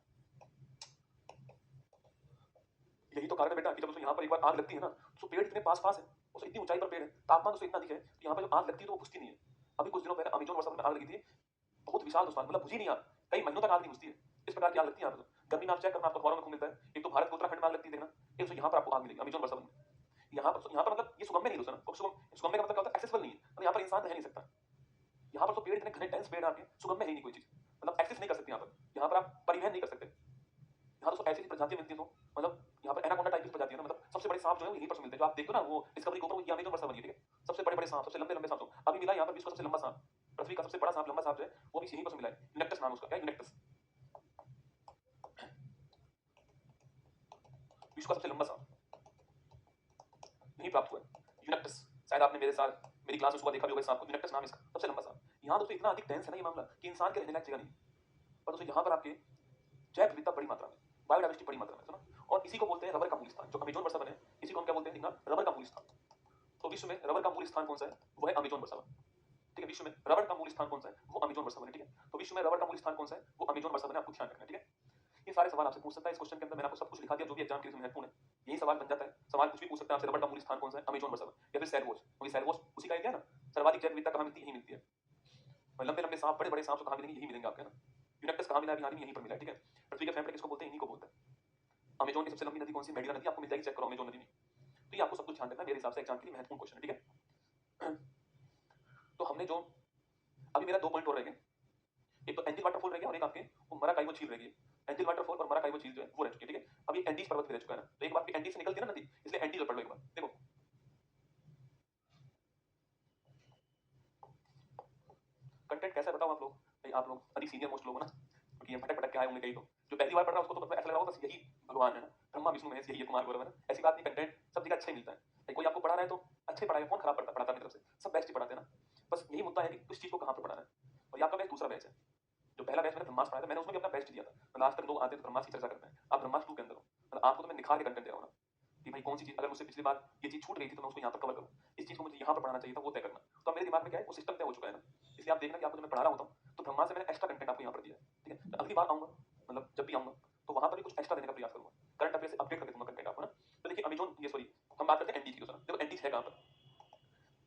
यही तो कारण है बेटा कि जब यहाँ पर एक बार आग लगती है ना, तो पेड़ इतने पास पास है, उससे इतनी ऊंचाई पर पेड़ है, तापमान उससे इतना अधिक है, तो यहाँ पर जब आग लगती है तो वो बुझती नहीं है। अभी कुछ दिनों पहले अमेजोन वर्षा वन में आग लगी थी, बहुत विशाल दोस्तों, मतलब बुझी नहीं आग, कई महीनों तक आग नहीं बुझती है, इस प्रकार की आग लगती है यहाँ पर। गर्मी में आप चेक करना, आपको अखबारों में खूब मिलता है, एक तो भारत में उत्तराखंड में आग लगती है, देखना, एक तो यहाँ पर आपको आग मिलेगी अमेजोन वर्षा वन में। यहाँ पर मतलब ये सुगम्य नहीं दोस्तों ना, सुगम्य का मतलब क्या होता है, एक्सेसिबल नहीं है, मतलब यहाँ पर इंसान रह नहीं सकता। यहाँ पर तो पेड़ इतने घने डेंस पेड़ हैं आपके, सुगम्य है ही नहीं कोई चीज, मतलब एक्सेस नहीं कर सकते यहाँ पर आप परिवहन नहीं कर सकते। यहाँ तो ऐसी प्रजातियां मिलती हैं, तो मतलब यहाँ पर एनाकोंडा टाइप की प्रजाति है ना, मतलब सबसे बड़े सांप जो है वो यहीं पर मिलते हैं, जो आप देखते हो ना वो डिस्कवरी के ऊपर, ये अमेज़न वर्षा बनी है, ठीक है, सबसे बड़े बड़े सांप, सबसे लंबे लंबे सांप अभी मिला यहाँ पर, विश्व का सबसे लंबा सांप, पृथ्वी का सबसे बड़ा सांप, लंबा सांप जो है वो भी यहीं पर मिला है, यूनेक्टस नाम उसका, क्या यूनेक्टस, विश्व का सबसे लंबा सांप यहीं प्राप्त हुआ है, यूनेक्टस। शायद आपने मेरे साथ मेरी क्लास में सुबह देखा भी होगा सांप को, यूनेक्टस नाम इसका, सबसे लंबा सांप। यहाँ दोस्तों इतना अधिक डेंस है ना ये मामला कि इंसान के रहने लायक जगह नहीं, पर दोस्तों यहाँ पर आपके जैव विविधता बड़ी मात्रा में, बायोडाइवर्सिटी बड़ी मात्रा में, सुना, और इसी को बोलते हैं रबर का मूल स्थान, जो अमेजोन वर्षा बने, इसी को हम क्या बोलते हैं, रबर का मूल स्थान। तो विश्व में रबर का मूल स्थान कौन सा है, वो है अमेजोन वर्षा, ठीक है, विश्व में रबर का मूल स्थान कौन सा है, वो अमेजोन वर्षा बने, ठीक है, तो विश्व में रबर का मूल स्थान कौन सा है, वो अमेजोन वर्षा बने, आपको ध्यान रखना है, ठीक है। ये सारे सवाल आपसे पूछ सकता है, इस क्वेश्चन के अंदर मैंने आपको सब कुछ लिखा दिया जो भी एग्जाम के लिए महत्वपूर्ण है, यही सवाल बन जाता है, सवाल कुछ भी पूछ सकता है आपसे, रबर का मूल स्थान कौन सा है, अमेजोन वर्षा या फिर सेलवोस, क्योंकि सेलवोस उसी का एरिया है ना, सर्वाधिक जैव विविधता कहाँ मिलती है, यही मिलती है, लंबे लंबे सांप, बड़े बड़े सांप कहाँ मिलेंगे, यही मिलेंगे आपके ना, यूनेक्टस कहाँ मिला है, बिहार में यहीं पर मिला है, ठीक है। पृथ्वी के फेफड़े किसको बोलते हैं, इन्हीं को बोलते हैं। अमेजोन की सबसे लंबी नदी कौन सी, मेडिना नदी, आपको मिल जाएगी, चेक करो अमेजोन नदी में, तो ये आपको सब कुछ ध्यान रखना है, मेरे हिसाब से एग्जाम के लिए महत्वपूर्ण क्वेश्चन है, ठीक है। तो हमने जो अभी मेरा 2 पॉइंट और रह गए, एक तो एंजिल वाटरफॉल रह गया और एक आपके वो मराकाइवो झील रह गई, एंजिल वाटरफॉल और मराकाइवो झील जो है वो रह चुकी है, ठीक है। अभी एंडीज पर्वत भी रह चुका है ना, तो एक बार एंडीज से निकलती है ना नदी, इसलिए एंडीज पढ़ लो एक बार, देखो कंटेंट कैसा है बताओ आप लोग, आप लोग अधिक सीनियर मोस्ट लोग हो ना, क्योंकि ये भटक भटक के आए होंगे कई लोग, जो पहली बार पढ़ रहा है उसको तो ऐसा लग रहा होगा बस यही भगवान है ना, ब्रह्मा विष्णु महेश यही है, कुमार गौरव है ना, ऐसी बात नहीं, कंटेंट सब जगह अच्छा ही मिलता है, कोई आपको पढ़ा रहा है तो अच्छे पढ़ाएगा, कौन खराब पढ़ाता है, मेरी तरफ से सब बेस्ट ही पढ़ाते हैं ना, बस यही मुद्दा है कि उस चीज को कहाँ पर पढ़ाना है। और ये आपका बैच दूसरा बैच है, जो पहला बैच मैंने ब्रह्मास्त्र पढ़ाया था, मैंने उसमें भी अपना बेस्ट दिया था, लास्ट तक लोग आते हैं तो ब्रह्मास्त्र की चर्चा करते हैं, आप ब्रह्मास्त्र 2 के अंदर हो, मतलब आपको तो मैं निखार के कंटेंट दे रहा हूँ ना, कि भाई कौन सी चीज अगर मुझसे पिछली बार ये चीज छूट गई थी तो मैं उसको यहाँ पर कवर करूँ, इस चीज को मुझे यहाँ पर पढ़ाना चाहिए था, वो तय करना, तो मेरे दिमाग में क्या है वो सिस्टम तय हो चुका है ना, इसलिए आप देखना कि आपको जब मैं पढ़ा रहा होता हूँ तो ब्रह्मा से मैंने एक्स्ट्रा कंटेंट आपको यहाँ पर दिया है, ठीक है, तो अगली बार आऊंगा, मतलब जब भी आऊंगा तो वहां पर भी कुछ एक्स्ट्रा देने का प्रयास करूंगा, करंट अफेयर से अपडेट करके दूंगा कंटेंट आपको ना। तो देखिए अमेजोन, ये सॉरी हम बात करते हैं एंडीज की, देखो एंडीज है कहाँ पर,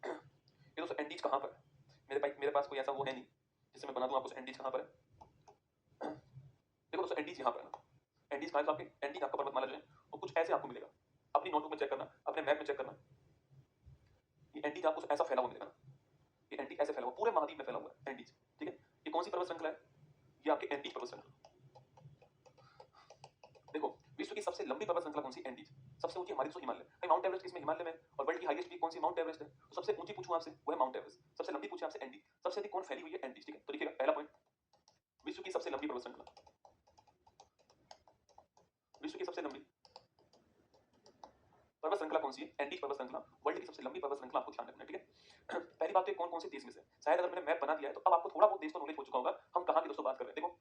ये दोस्तों एंडीज कहाँ पर, मेरे पास कोई ऐसा वो है नहीं जिससे मैं बना दूं आपको एंडीज कहाँ पर है। देखो दोस्तों एंडीज यहाँ पर है ना, एंडीज कहाँ है, तो आपके एंडीज आपका पर्वतमाला जो है वो कुछ ऐसे आपको मिलेगा, अपनी नोटबुक में चेक करना, अपने मैप में चेक करना, ये एंडीज आपको ऐसा फैला हुआ मिलेगा ना, ये एंडीज ऐसे फैला हुआ पूरे महाद्वीप में फैला हुआ है एंडीज, ठीक है। ये कौन सी पर्वत श्रृंखला है, ये आपके एंडीज पर्वत श्रृंखला। देखो विश्व की सबसे लंबी पर्वत श्रृंखला कौन सी, एंडीज, सबसे ऊंची हमारी तो हिमालय भाई, माउंट एवरेस्ट किसमें, हिमालय में, और वर्ल्ड की हाईएस्ट पीक कौन सी, माउंट एवरेस्ट है, तो सबसे ऊंची पूछूं आपसे वो है माउंट एवरेस्ट, सबसे लंबी पूछे आपसे एंडीज, सबसे अधिक कौन फैली हुई है, एंडीज, ठीक है। तो देखिएगा पहला पॉइंट, विश्व की सबसे लंबी पर्वत श्रृंखला, विश्व की सबसे लंबी पर्वत श्रृंखला कौन सी है, एंडीज पर्वत श्रृंखला, वर्ल्ड की सबसे लंबी पर्वत श्रृंखला, आपको ध्यान रखना है, ठीक है। पहली बात तो कौन कौन से देश में से, शायद अगर मैंने मैप बना दिया है तो अब आपको थोड़ा बहुत देश तो नॉलेज हो चुका होगा, हम कहां की दोस्तों बात कर रहे हैं। देखो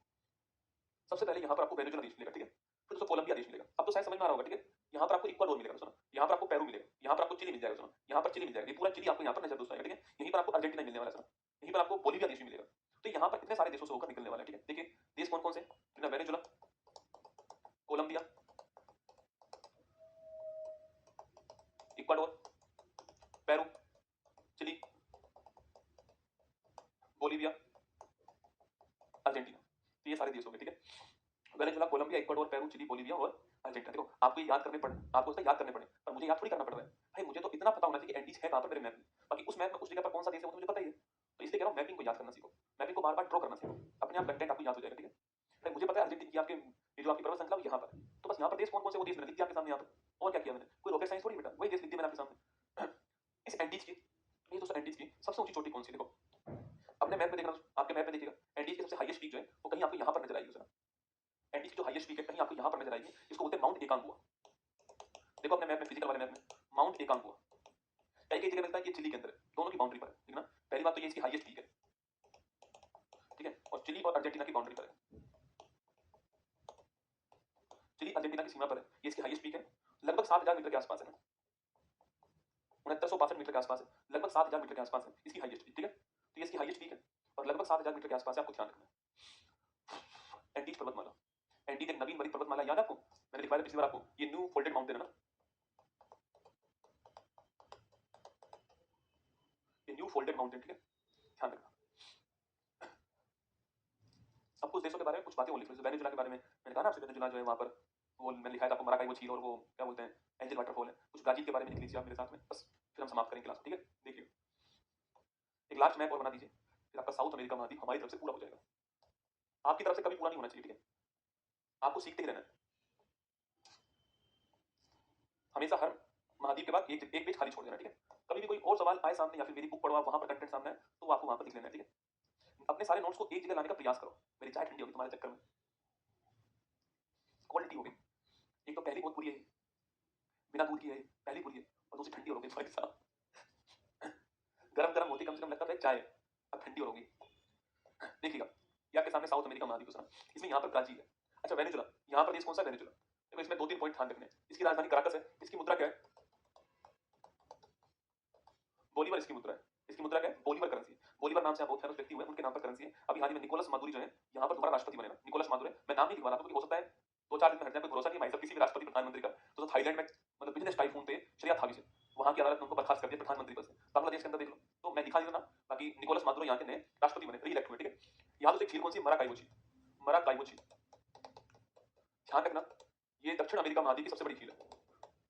सबसे पहले यहाँ पर आपको वेनेजुला देश मिलेगा, ठीक है, फिर दोस्तों कोलंबिया देश मिलेगा, अब तो शायद समझ में आ रहा होगा, ठीक है। यहाँ पर आपको इक्वाडोर मिलेगा सुना, यहाँ पर आपको पेरू मिलेगा, यहाँ पर आपको चिली मिल जाएगा सुना, यहाँ पर चिली मिल जाएगा, ये पूरा चिली आपको यहाँ पर नजर दोस्तों आएगा, ठीक है। यहीं पर आपको अर्जेंटीना मिलने वाला है सुना, यहीं पर आपको बोलिविया देश भी मिलेगा, तो यहाँ पर इतने सारे देशों से होकर निकलने वाला है, ठीक है। देखिए देश कौन कौन से, Venezuela, Colombia, Ecuador, Peru, Chile, Bolivia, Argentina, तो ये सारे देश हो गए, ठीक है। Venezuela, Colombia, Ecuador, Peru, Chile, Bolivia और अर्जेंटीना। देखो आपको ये याद करने पड़े, आपको उसका याद करने पड़े, पर मुझे याद थोड़ी करना पड़ रहा है भाई, मुझे तो इतना पता होना चाहिए कि एंडीज है कहां पर मेरे मैप में, बाकी उस मैप में उस जगह पर कौन सा देश है वो तो मुझे पता ही है, तो इसलिए कह रहा हूं मैपिंग को याद करना सीखो, मैपिंग को बार-बार ड्रॉ करना सीखो, अपने आप कंटेंट आपको याद हो जाएगा, ठीक है। भाई मुझे पता है अर्जेंटीना की आपके ये जो आपकी पर्वत श्रृंखला यहाँ पर है, तो बस यहाँ पर देश कौन कौन से वो देश मैंने लिख दिया आपके सामने यहाँ पर, और क्या किया मैंने, कोई रॉकेट साइंस थोड़ी बेटा, वही देश लिख दिया मैंने आपके सामने। इस एंडीज की, ये दोस्तों एंडीज की सबसे ऊंची चोटी कौन सी, देखो अपने मैप में देखना, आपके मैप में देखिएगा एंडीज की सबसे हाईएस्ट पीक जो है वो कहीं आपको यहाँ पर नजर आएगी, एंडीज की जो हाईएस्ट पीक है कहीं आपको यहाँ पर नजर आएगी, इसको बोलते हैं माउंट एकांगुआ। देखो अपने मैप में, फिजिकल वाले मैप में माउंट एकांगुआ कई कई जगह मिलता है, ये चिली के अंदर है, दोनों की बाउंड्री पर है, ठीक है ना। पहली बात तो ये इसकी हाईएस्ट पीक है, ठीक है, और चिली और अर्जेंटीना की बाउंड्री पर है, चिली अर्जेंटीना की सीमा पर है, ये इसकी हाईएस्ट पीक है, लगभग 7000 मीटर के आसपास है ना, 6962 मीटर के आसपास है, लगभग 7000 मीटर के आसपास है इसकी हाईएस्ट पीक, ठीक है। तो ये इसकी हाईएस्ट पीक है और लगभग 7000 मीटर के आसपास है, आपको ध्यान रखना है। एंडीज पर्वतमाला, एंडीज एक नवीन वरित पर्वतमाला, याद है आपको, मैंने दिखाया था पिछली बार आपको, ये न्यू फोल्डेड माउंटेन है ना, ये न्यू फोल्डेड माउंटेन, ठीक है, ध्यान रखना। अब कुछ देशों के बारे में कुछ बातें और लिख लो, वेनेजुला के बारे में मैंने कहा ना आपसे, वेनेजुला जो है वहां पर वो मैंने लिखा है आपको मराकाई वो झील और वो क्या बोलते हैं एंजल वाटरफॉल है, कुछ ब्राजील के बारे में लिख लीजिए आप मेरे साथ में, बस फिर हम समाप्त करेंगे क्लास, ठीक है। देखिए एक लास्ट मैप और बना दीजिए, फिर आपका साउथ अमेरिका महाद्वीप हमारी तरफ से पूरा हो जाएगा। आपकी तरफ से कभी पूरा नहीं होना चाहिए, ठीक है। आपको सीखते ही रहना है, हमेशा हर महाद्वीप के बाद एक पेज खाली छोड़ देना, ठीक है। कभी भी कोई और सवाल आए सामने या फिर मेरी बुक पढ़ो आप वहां पर कंटेंट सामने है तो आपको वहां पर लिख लेना है, ठीक है। अपने सारे नोट्स को एक जगह लाने का प्रयास करो, मेरी चाय ठंडी होगी तुम्हारे चक्कर में। क्वालिटी हो गई, एक तो पहली बहुत बुरी है, बिना दूध की है, पहली बुरी है, और दूसरी ठंडी हो गई भाई साहब। गरम गरम होती कम से कम लगता था चाय, अब ठंडी हो गई। देखिएगा ये आपके सामने साउथ अमेरिका महाद्वीप है, इसमें यहाँ पर ब्राजील है। अच्छा वेनेजुला, यहाँ पर देश कौन सा है? वेनेजुला। देखो इसमें दो तीन पॉइंट ध्यान रखने हैं। इसकी राजधानी कराकस है, इसकी मुद्रा क्या है? बोलीवर इसकी मुद्रा है। इसकी मुद्रा क्या है? Bolivar currency. बोलीवर नाम से आप बहुत फेमस व्यक्ति हुए, उनके नाम पर करेंसी है। अभी हाल ही में निकोलस मादुरी जो है यहाँ पर दोबारा राष्ट्रपति बने ना, निकोलस मादुरी। मैं नाम नहीं लिखवा रहा था क्योंकि हो सकता है दो चार दिन में हट जाए, कोई भरोसा नहीं भाई साहब किसी भी राष्ट्रपति प्रधानमंत्री का। तो थाईलैंड में मतलब बिजनेस टाइफून थे श्रेया थावी से, वहां की अदालत ने उनको बर्खास्त कर दिया प्रधानमंत्री पद से। बांग्लादेश के अंदर देख लो, तो मैं दिखा दिया ना, बाकी निकोलस मादुरो यहाँ के नए राष्ट्रपति बने, री इलेक्ट हुए, ठीक है। यहाँ तो एक झील कौन सी? मराकाई झील। मराकाई झील ध्यान रखना, ये दक्षिण अमेरिका महाद्वीप की सबसे बड़ी झील है।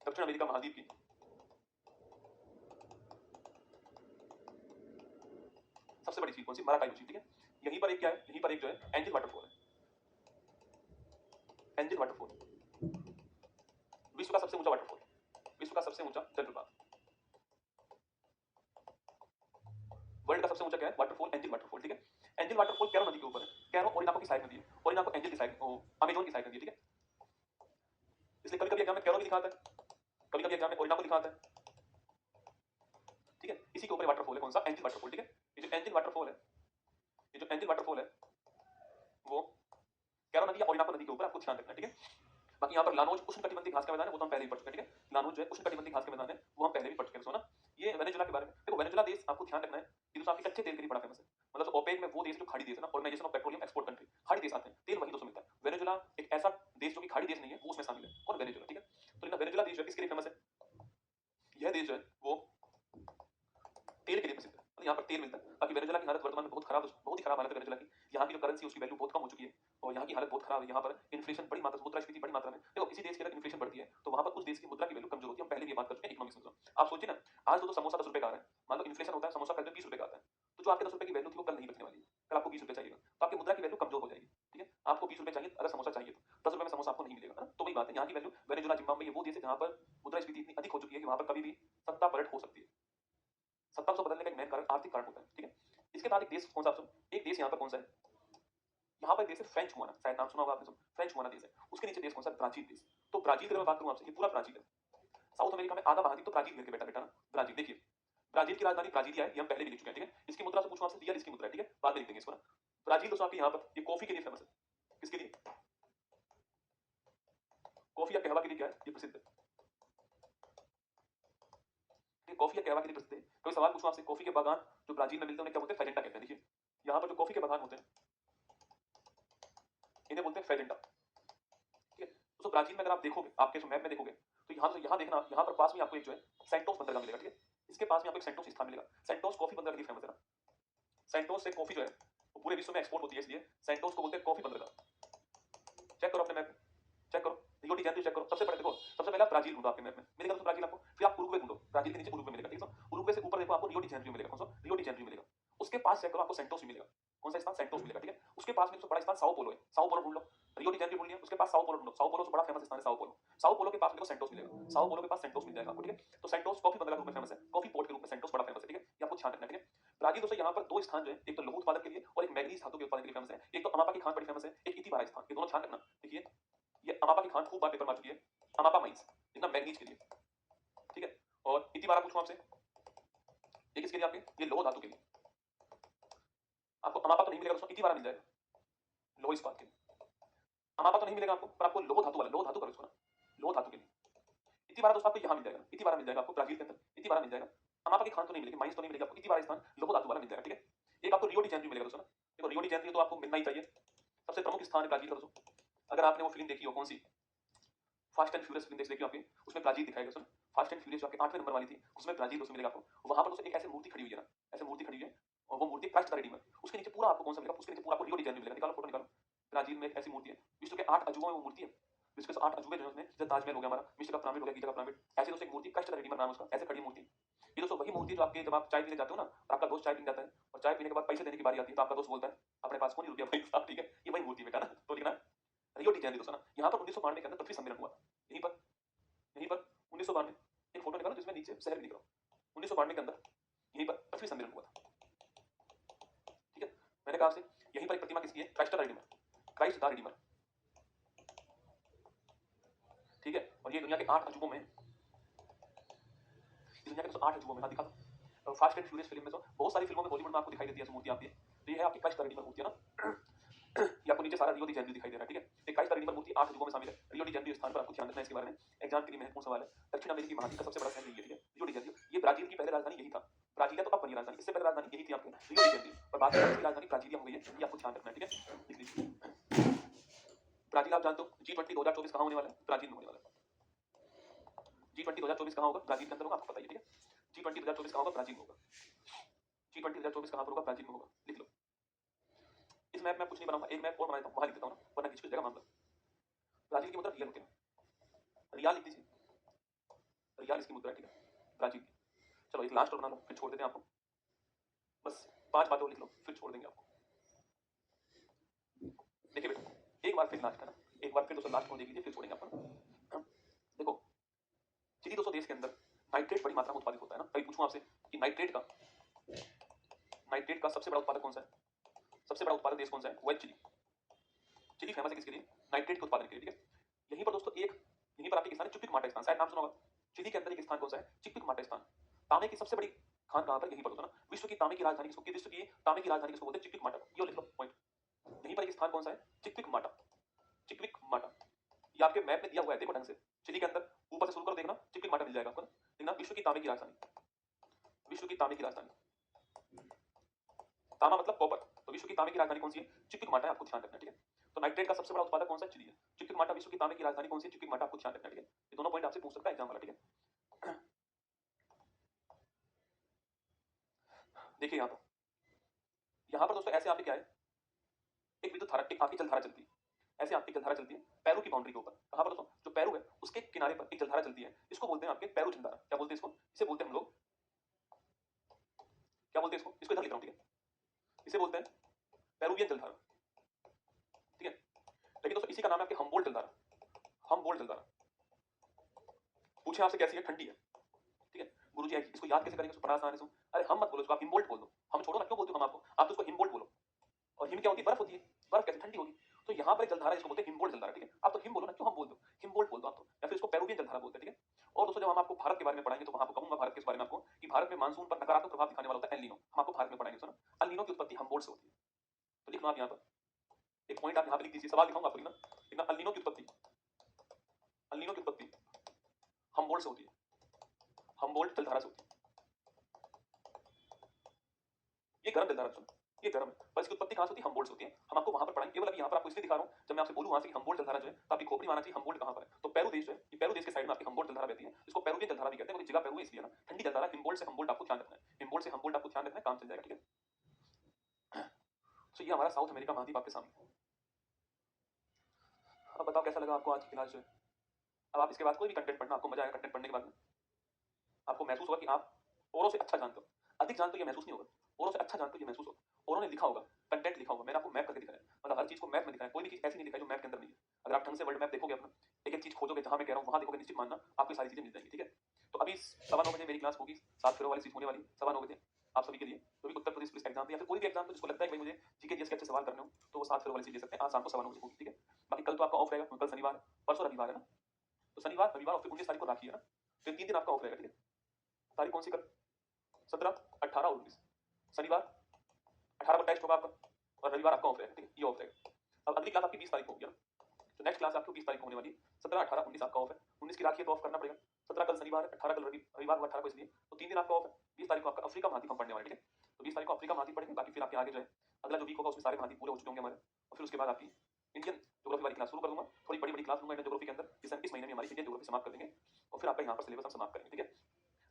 दक्षिण अमेरिका महाद्वीप की सबसे बड़ी झील कौन सी? मराकाई झील, ठीक है। यहीं पर एक क्या है? यहीं पर एक जो है एंजल वाटरफॉल है। एंजल वाटरफॉल विश्व का सबसे ऊंचा वाटरफॉल, विश्व का सबसे ऊंचा जलप्रपात, वर्ल्ड का सबसे ऊंचा क्या है? वाटरफॉल, एंजल वाटरफॉल, ठीक है। एंजल वाटरफॉल कैरो नदी के ऊपर है। कैरो ओरिनाको की साइड नदी है, ओरिनाको एंजल की साइड, अमेजोन की साइड नदी है, ठीक है। इसलिए कभी कभी एग्जाम में कैरो भी दिखाता है, कभी कभी एग्जाम में ओरिनाको दिखाता है, ठीक है। इसी के ऊपर वाटरफॉल है कौन सा? एंजल वाटरफॉल, ठीक है। ये जो एंजल वाटरफॉल है, ये जो एंजल वाटरफॉल है वो कैरो नदी या ओरिनाको नदी के ऊपर, आपको ध्यान रखना, ठीक है। बाकी यहाँ पर लानोज उष्णकटिबंधीय घास का मैदान है, वो तो हम पहले ही पढ़ चुके हैं, ठीक है। लानोज जो है उष्णकटिबंधीय घास का मैदान है, वो हम पहले भी पढ़ चुके हैं, सुना। ये वेनेजुला के बारे में देखो, वेनेजुला देश आपको ध्यान रखना है, ये दोस्तों आपके कच्चे तेल के लिए बड़ा फेमस है। मतलब ओपेक में वो देश जो खाड़ी देश है ना, organisation of petroleum export country, खाड़ी देश आते हैं, तेल वहीं दोस्तों मिलता है। वेनेजुला एक ऐसा देश जो कि खाड़ी देश नहीं है, वो उसमें शामिल है, कौन? वेनेजुला, ठीक है। तो लेकिन वेनेजुला देश जो है किसके लिए फेमस है? यह देश जो है वो तेल के लिए प्रसिद्ध है, मतलब यहाँ पर तेल मिलता है। बाकी वेनेजुला की हालत वर्तमान में बहुत खराब, बहुत ही खराब हालत है वेनेजुला की। यहाँ की जो करेंसी है उसकी वैल्यू बहुत कम हो चुकी है और यहाँ की हालत बहुत खराब है। यहाँ पर इन्फ्लेशन बड़ी मात्रा, मुद्रास्फीति बड़ी मात्रा में। देखो किसी देश की अगर इन्फ्लेशन बढ़ती है तो वहाँ पर उस देश की मुद्रा की वैल्यू कमजोर होती है, हम पहले भी ये बात कर चुके हैं इकोनॉमिक्स में। आप सोचिए ना, आज तो समोसा 10 रुपए का आ रहा है, मान लो इन्फ्लेशन होता है, समोसा पहले 20 रुपए का आता है, तो जो आपके 10 रुपए की वैल्यू थी वो कल नहीं बचने वाली है, कल आपको 20 रुपए चाहिए, तो आपकी मुद्रा की वैल्यू कमजोर हो जाएगी, ठीक है। आपको 20 रुपए चाहिए, अगर समोसा चाहिए तो 10 रुपए में समोसा आपको नहीं मिलेगा, है ना। तो वही बात है, यहाँ की वैल्यू वेनेजुला, जिम्बाब्वे, ये वो देश है जहाँ पर मुद्रास्फीति इतनी अधिक हो चुकी है कि वहाँ पर कभी भी सत्ता पलट हो सकती है। सत्ता को बदलने का एक मेन कारण आर्थिक कारण होता है, ठीक है। इसके बाद एक देश कौन सा? एक देश यहाँ पर कौन सा है? यहाँ पर देश है फ्रेंच गुआना, शायद नाम सुना होगा आपने, फ्रेंच गुआना देश है। उसके नीचे देश कौन सा? ब्राजील देश। तो ब्राजील की अगर मैं बात करूँ आपसे, ये पूरा ब्राजील है। साउथ अमेरिका में आधा महाद्वीप तो ब्राजील घेर के बैठा बैठा ना, ब्राजील। देखिए ब्राजील की राजधानी ब्राजीलिया है, ये हम पहले भी लिख चुके हैं, ठीक है। इसकी मुद्रा से पूछूं आपसे, रियल इसकी मुद्रा है, ठीक है, बाद में लिख देंगे इसको ना। ब्राजील दोस्तों आपके यहाँ पर ये कॉफी के लिए फेमस है। किसके लिए? कॉफी या कहवा के लिए क्या है? ये प्रसिद्ध है, कॉफी या कहवा के लिए प्रसिद्ध है। कोई सवाल पूछूं आपसे, कॉफी के बागान जो ब्राजील में मिलते हैं उन्हें क्या बोलते हैं? फेजेंटा कहते हैं। देखिए यहाँ पर जो कॉफी के बागान होते हैं इन्हें बोलते हैं फेजेंटा, ठीक है। तो ब्राजील में अगर आप देखोगे, आपके जो मैप में देखोगे, तो यहाँ से यहाँ देखना, यहाँ पर पास में आपको एक जो है सेंटोस बंदरगाह मिलेगा, ठीक है। इसके पास में आपको एक सेंटोस स्थान मिलेगा। सेंटोस कॉफी बंदरगाह के लिए फेमस है ना। सेंटोस से कॉफी जो है वो पूरे विश्व में एक्सपोर्ट होती है, इसलिए सेंटोस को बोलते हैं कॉफी बंदरगाह। चेक करो अपने मैप में, चेक करो, रियो डी जेनेरो चेक करो। सबसे पहले देखो, सबसे पहले आप ब्राजील ढूंढो आपके मैप में, मिलेगा तो ब्राजील आपको। फिर आप उरुग्वे ढूंढो, ब्राजील के नीचे उरुग्वे मिलेगा, ठीक है। उरुग्वे से ऊपर देखो आपको रियो डी जेनेरो मिलेगा, कौन सा? रियो डी जेनेरो मिलेगा। उसके पास चेक करो, आपको सेंटोस भी मिलेगा। कौन सा स्थान? सेंटोस मिलेगा, ठीक है। उसके पास में सबसे बड़ा स्थान साओ पोलो है, साओ पोलो ढूंढ लो। रियो डी जेनेरो ढूंढ लिया, उसके पास साओ पोलो ढूंढो। साओ पोलो से बड़ा फेमस स्थान है साओ पोलो। साओ पोलो के पास देखो सेंटोस मिलेगा, साओ पोलो के पास सेंटोस मिल जाएगा आपको, ठीक है। तो सेंटोस कॉफी बंदरगाह के रूप में फेमस है, कॉफी पोर्ट के रूप में सेंटोस बड़ा फेमस है, ठीक है। ये आपको ध्यान रखना है, ठीक है। ब्राजील दोस्तों यहाँ पर दो स्थान जो है, एक तो लघु उत्पादन के लिए और एक मैग्नीज धातु के उत्पादन के लिए फेमस है। एक तो अमापा की खान बड़ी फेमस है, एक इतिबारा स्थान, ये दोनों ध्यान रखना। देखिए ये अमापा की खान खूब बार पेपर मार चुकी है, अमापा माइंस, देखना मैग्नीज के लिए, ठीक है। और इतिबारा पूछूं आपसे, ये किसके लिए? आपके ये लोह धातु के लिए। आपको अमापा तो नहीं मिलेगा दोस्तों, इतिबारा मिल जाएगा लोह इस्पात के लिए। अमापा तो नहीं मिलेगा आपको, पर आपको लोह धातु वाला, लोह धातु करो इसको ना, लोह धातु के लिए इतिबारा दोस्तों आपको यहाँ मिल जाएगा। इतिबारा मिल जाएगा आपको ब्राजील के अंदर, इतिबारा मिल जाएगा। अमापा की खान तो नहीं मिलेगी, माइंस तो नहीं मिलेगी आपको, इतिबारा स्थान लोह धातु वाला मिल जाएगा, ठीक है। एक आपको रियो डी जेनेरो मिलेगा दोस्तों ना। देखो रियो डी जेनेरो तो आपको मिलना ही चाहिए, सबसे प्रमुख स्थान है ब्राजील का दोस्तों। अगर आपने वो फिल्म देखी हो, कौन सी? फास्ट एंड फ्यूरियस फिल्म देखी आपकी, उसमें ब्राजील दिखाया गया। फास्ट एंड फ्यूरियस जो आपके 8वें नंबर वाली थी, उसमें ब्राजील दोस्तों मिलेगा आपको। वहां पर दोस्तों एक ऐसी मूर्ति खड़ी हुई है ना, ऐसी मूर्ति खड़ी हुई है, और वो मूर्ति क्राइस्ट द रिडीमर। उसके नीचे पूरा आपको कौन सा मिलेगा? उसके नीचे पूरा आपको रियो डी जेनेरो मिलेगा। निकालो फोटो निकालो, ब्राजील में एक ऐसी मूर्ति है, विश्व के 8 अजूबों में वो मूर्ति है। विश्व के 8 अजूबे जो है उसमें, जैसे ताजमहल हो गया हमारा, मिस्र का पिरामिड हो गया, गीजा का पिरामिड, ऐसे दोस्तों एक मूर्ति काइस्ट द रिडीमर नाम है उसका, ऐसे खड़ी है मूर्ति। ये दोस्तों वही मूर्ति जो आपके जब आप चाय पीने जाते हो ना और आपका दोस्त चाय पीने जाता है और चाय पीने के बाद पैसे देने की बारी आती है तो आपका दोस्त बोलता है अपने पास कौन ही रुपया भाई साहब, ठीक है, ये वही मूर्ति बेटा ना। तो लिखना रियो डी जेनरी दोस्तों ना, यहाँ पर 1992 के अंदर पृथ्वी सम्मेलन हुआ था, यहीं पर 1992, एक फोटो निकालो जिसमें नीचे शहर भी दिख रहा हो, 1992 के अंदर यहीं पर पृथ्वी सम्मेलन हुआ था, ठीक है। मैंने कहा आपसे यहीं पर एक प्रतिमा किसकी है, Christ the Redeemer, Christ the Redeemer, ठीक है। और ये दुनिया के 8 अजूबों में, इस दुनिया के 8 अजूबों में, हाँ दिखा दो, फास्ट एंड फ्यूरियस फिल्म में तो बहुत सारी फिल्मों में हॉलीवुड में आपको दिखाई देती है मूर्ति आपकी, तो ये है आपकी क्राइस्ट द रिडीमर मूर्ति है ना। ये आपको नीचे सारा रियो डी जेनरी दिखाई दे रहा है, ठीक है। एक क्राइस्ट द रिडीमर मूर्ति 8 अजूबों में शामिल है, रियो डी जेनरी स्थान पर आपको ध्यान रखना है इसके बारे में, एग्जाम के लिए महत्वपूर्ण सवाल है। दक्षिण अमेरिकी महाद्वीप का सबसे बड़ा शहर यही है, ठीक है, रियो डी जेनरी। ये ब्राजील की पहले राजधानी यही था, ब्राजीलिया तो अब बनी राजधानी, इससे पहले राजधानी यही थी आपकी रियो डी जेनरी, और बाद में इसकी राजधानी ब्राजीलिया हो गई है, ये आपको ध्यान रखना है, ठीक है। लिख लीजिए ब्राजील, आप जानते हो G20 2024 कहाँ होने वाला है, ब्राजील में होने वाला है। G20 2024 कहाँ होगा, ब्राजील के अंदर होगा, आपको पता ही है, ठीक है। G20 2024 कहाँ होगा, ब्राजील में होगा। G20 2024 कहाँ पर होगा, ब्राजील में होगा, लिख लो। इस मैप में कुछ नहीं बनाऊंगा, एक मैप और बना देता हूँ, वहां लिख देता हूँ ना, वरना किसी जगह मामला। ब्राजील की मुद्रा रियल होती है, रियाल लिख दीजिए, रियाल इसकी मुद्रा है, ठीक है, ब्राजील की। चलो एक लास्ट और बना लो, फिर छोड़ देते हैं आपको, बस 5 बातें और लिख लो, फिर छोड़ देंगे आपको। देखिए बेटा, एक बार फिर लास्ट है ना, एक बार फिर दोस्तों लास्ट को देख लीजिए, फिर छोड़ेंगे आपको ना। देखो चिली दोस्तों देश के अंदर नाइट्रेट बड़ी मात्रा में उत्पादित होता है ना, कभी पूछूं आपसे कि नाइट्रेट का सबसे बड़ा उत्पादक कौन सा है, सबसे बड़ा उत्पादक देश कौन सा है, वो है चिली। चिली फेमस है किसके लिए, नाइट्रेट के उत्पादन के लिए, ठीक है। यहीं पर दोस्तों एक, यहीं पर आपके स्थान है चिक्विक माटा स्थान, शायद नाम सुना होगा। चिली के अंदर एक स्थान कौन सा है, चिक्विक माटा स्थान। तांबे की सबसे बड़ी खान कहां पर, यहीं पर होता है ना, विश्व की तांबे की राजधानी किसको, विश्व की तांबे की राजधानी किसको बोलते हैं, चिक्विक माटा, ये लिख लो पॉइंट। यहीं पर एक स्थान कौन सा है, चिक्विक माटा, चिक्विक माटा। ये आपके मैप में दिया हुआ है, देखो ढंग से, चिली के अंदर ऊपर से शुरू कर देखना, चिक्विक माटा मिल जाएगा आपको ना, देखना विश्व की तांबे की राजधानी, विश्व की तांबे की राजधानी, तांबा मतलब कॉपर, तो विश्व की तांबे की राजधानी कौन सी है, चिक्विक माटा है, आपको ध्यान रखना, ठीक है। तो नाइट्रेट का सबसे बड़ा उत्पादक कौन सा है, चिली है। चिक्विक माटा विश्व की तांबे की राजधानी कौन सी है, चिक्विक माटा, आपको ध्यान रखना, ठीक है। ये दोनों पॉइंट आपसे पूछ सकता है एग्जाम वाला, ठीक है। देखिए यहाँ पर दोस्तों ऐसे आपके क्या है, एक विद्युत धारा, एक आपकी जलधारा चलती है, ऐसे आपकी जलधारा चलती है पैरू की बाउंड्री के ऊपर, कहां पर दोस्तों, जो पैरू है उसके किनारे पर एक जलधारा चलती है, इसको बोलते हैं आपके पैरू जलधारा। क्या बोलते हैं इसको, इसे बोलते हैं हम लोग, क्या बोलते हैं इसको इधर लिख रहा हूं, ठीक है, इसे बोलते हैं पेरुवियन जलधारा, ठीक है। लेकिन दोस्तों इसी का नाम है आपके हम्बोल्ट जलधारा, हम्बोल्ट जलधारा। पूछे आपसे कैसी है, ठंडी है, ठीक है। गुरुजी इसको याद कैसे करेंगे, बड़ा आसान है। अरे हम मत बोलो इसको, आप हिम्बोल्ट बोल दो, हम छोड़ो ना, क्यों बोलते हो हम आपको, आप तो उसको हिम्बोल्ट बोलो। और हिम क्या होती है, बर्फ होती है, बर्फ कैसे ठंडी होगी, तो यहाँ पर एक जलधारा इसको बोलते हैं हिम्बोल्ट जलधारा, ठीक है। आप तो हिम बोलो ना, क्यों हम बोल दो, हिम्बोल्ट बोल दो आप तो, या फिर इसको पेरुवियन जलधारा बोलते हैं, ठीक है। और दोस्तों जब हम आपको भारत के बारे में पढ़ाएंगे तो वहां आपको कहूंगा भारत के बारे में आपको कि भारत में मानसून पर नकारात्मक प्रभाव दिखाने वाला होता है एल नीनो, हम आपको भारत में पढ़ाएंगे सुना। एल नीनो की उत्पत्ति हम्बोल्ट से होती है, तो लिखना आप यहाँ पर एक पॉइंट आप यहाँ पे लिख दीजिए, सवाल दिखाऊंगा आपको, लिखना एल नीनो की उत्पत्ति, एल नीनो की उत्पत्ति हम्बोल्ट से होती है, हम्बोल्ट जलधारा से होती है। ये गर्म जलधारा सुन, ये गर्म है, पर इसकी उत्पत्ति कहां से होती है, हम्बोल्ट से होती है। हम आपको वहां पर पढ़ाएंगे, केवल अभी यहाँ पर आपको इसलिए दिखा रहा हूँ, जब मैं आपसे बोलूँ वहां से हम्बोल्ट जलधारा जो है तो आपकी खोपड़ी मारना चाहिए हम्बोल्ट कहां पर है, तो पेरू देश जो है, ये पेरू देश के साइड में आपकी हम्बोल्ट जलधारा बहती है, इसको पेरुवियन जलधारा भी कहते हैं, जगह पेरू है इसलिए ना, ठंडी जलधारा, हिम्बोल्ट से हम्बोल्ट आपको ध्यान रखना है, हिम्बोल्ट से हम्बोल्ट आपको ध्यान रखना है, काम चल जाएगा, ठीक है। तो ये हमारा साउथ अमेरिका महाद्वीप आपके सामने। अब बताओ कैसा लगा आपको आज की क्लास जो है। अब आप इसके बाद कोई भी कंटेंट पढ़ना, आपको मजा आएगा कंटेंट पढ़ने के बाद में, आपको महसूस होगा कि आप औरों से अच्छा जानते हो, अधिक जानते हो ये महसूस नहीं होगा, औरों से अच्छा जानते हो ये महसूस होगा। औरों ने लिखा होगा, कंटेंट लिखा होगा, मैंने आपको मैप करके दिखाया, मतलब हर चीज को मैप में दिखाया, कोई भी चीज ऐसी नहीं दिखाई जो मैप के अंदर नहीं है। अगर आप ढंग से वर्ल्ड मैप देखोगे अपना, एक एक चीज खोजोगे जहां मैं कह रहा हूं वहां देखोगे, निश्चित मानना आपको सारी चीजें मिल जाएंगी, ठीक है। तो अभी 9:15 बजे मेरी क्लास होगी, 7 फेरों वाली सीट होने वाली, 9:15 बजे आप सभी के लिए, जो भी उत्तर प्रदेश पुलिस का एग्जाम है या फिर कोई भी एग्जाम है जिसको लगता है कि भाई मुझे जीके जीएस के अच्छे सवाल करने हो, तो वो 7 फेरों वाली सीट ले सकते हैं, आज शाम को 9:15 बजे होगी, ठीक है। बाकी कल तो आपका ऑफ रहेगा, कल शनिवार है, परसों रविवार है ना, तो शनिवार रविवार और फिर 19 तारीख को राखी है ना, फिर 3 दिन आपका ऑफ रहेगा, ठीक है। तारीख कौन सी कल, 17, 18 और 19, शनिवार 18 को टेस्ट होगा आपका और रविवार आपका ऑफ रहेगा, ठीक है, ये ऑफ रहेगा। अब अगली क्लास आपकी 20 तारीख को होगी ना, तो नेक्स्ट क्लास आपको 20 तारीख को होने वाली है, 17, 18, 19 आपका ऑफ है, 19 की राखी है तो ऑफ करना पड़ेगा, 17 कल शनिवार है, 18 कल रविवार हुआ 18 को, इसलिए तो 3 दिन आपका ऑफ है। 20 तारीख को आपका अफ्रीका महाद्वीप हम पढ़ने वाले, ठीक है। तो 20 तारीख को अफ्रीका महाद्वीप पढ़ेंगे, बाकी फिर आपके आगे जो है अगला जो वीक होगा उसमें सारे महाद्वीप पूरे हो चुके होंगे हमारे, और फिर उसके बाद आपकी इंडियन ज्योग्राफी वाली क्लास शुरू कर दूंगा, थोड़ी बड़ी बड़ी क्लास लूंगा इंडियन ज्योग्राफी के अंदर, इस महीने में हमारी इंडियन ज्योग्राफी समाप्त कर देंगे और फिर आपका यहाँ पर सिलेबस हम समाप्त करेंगे, ठीक है।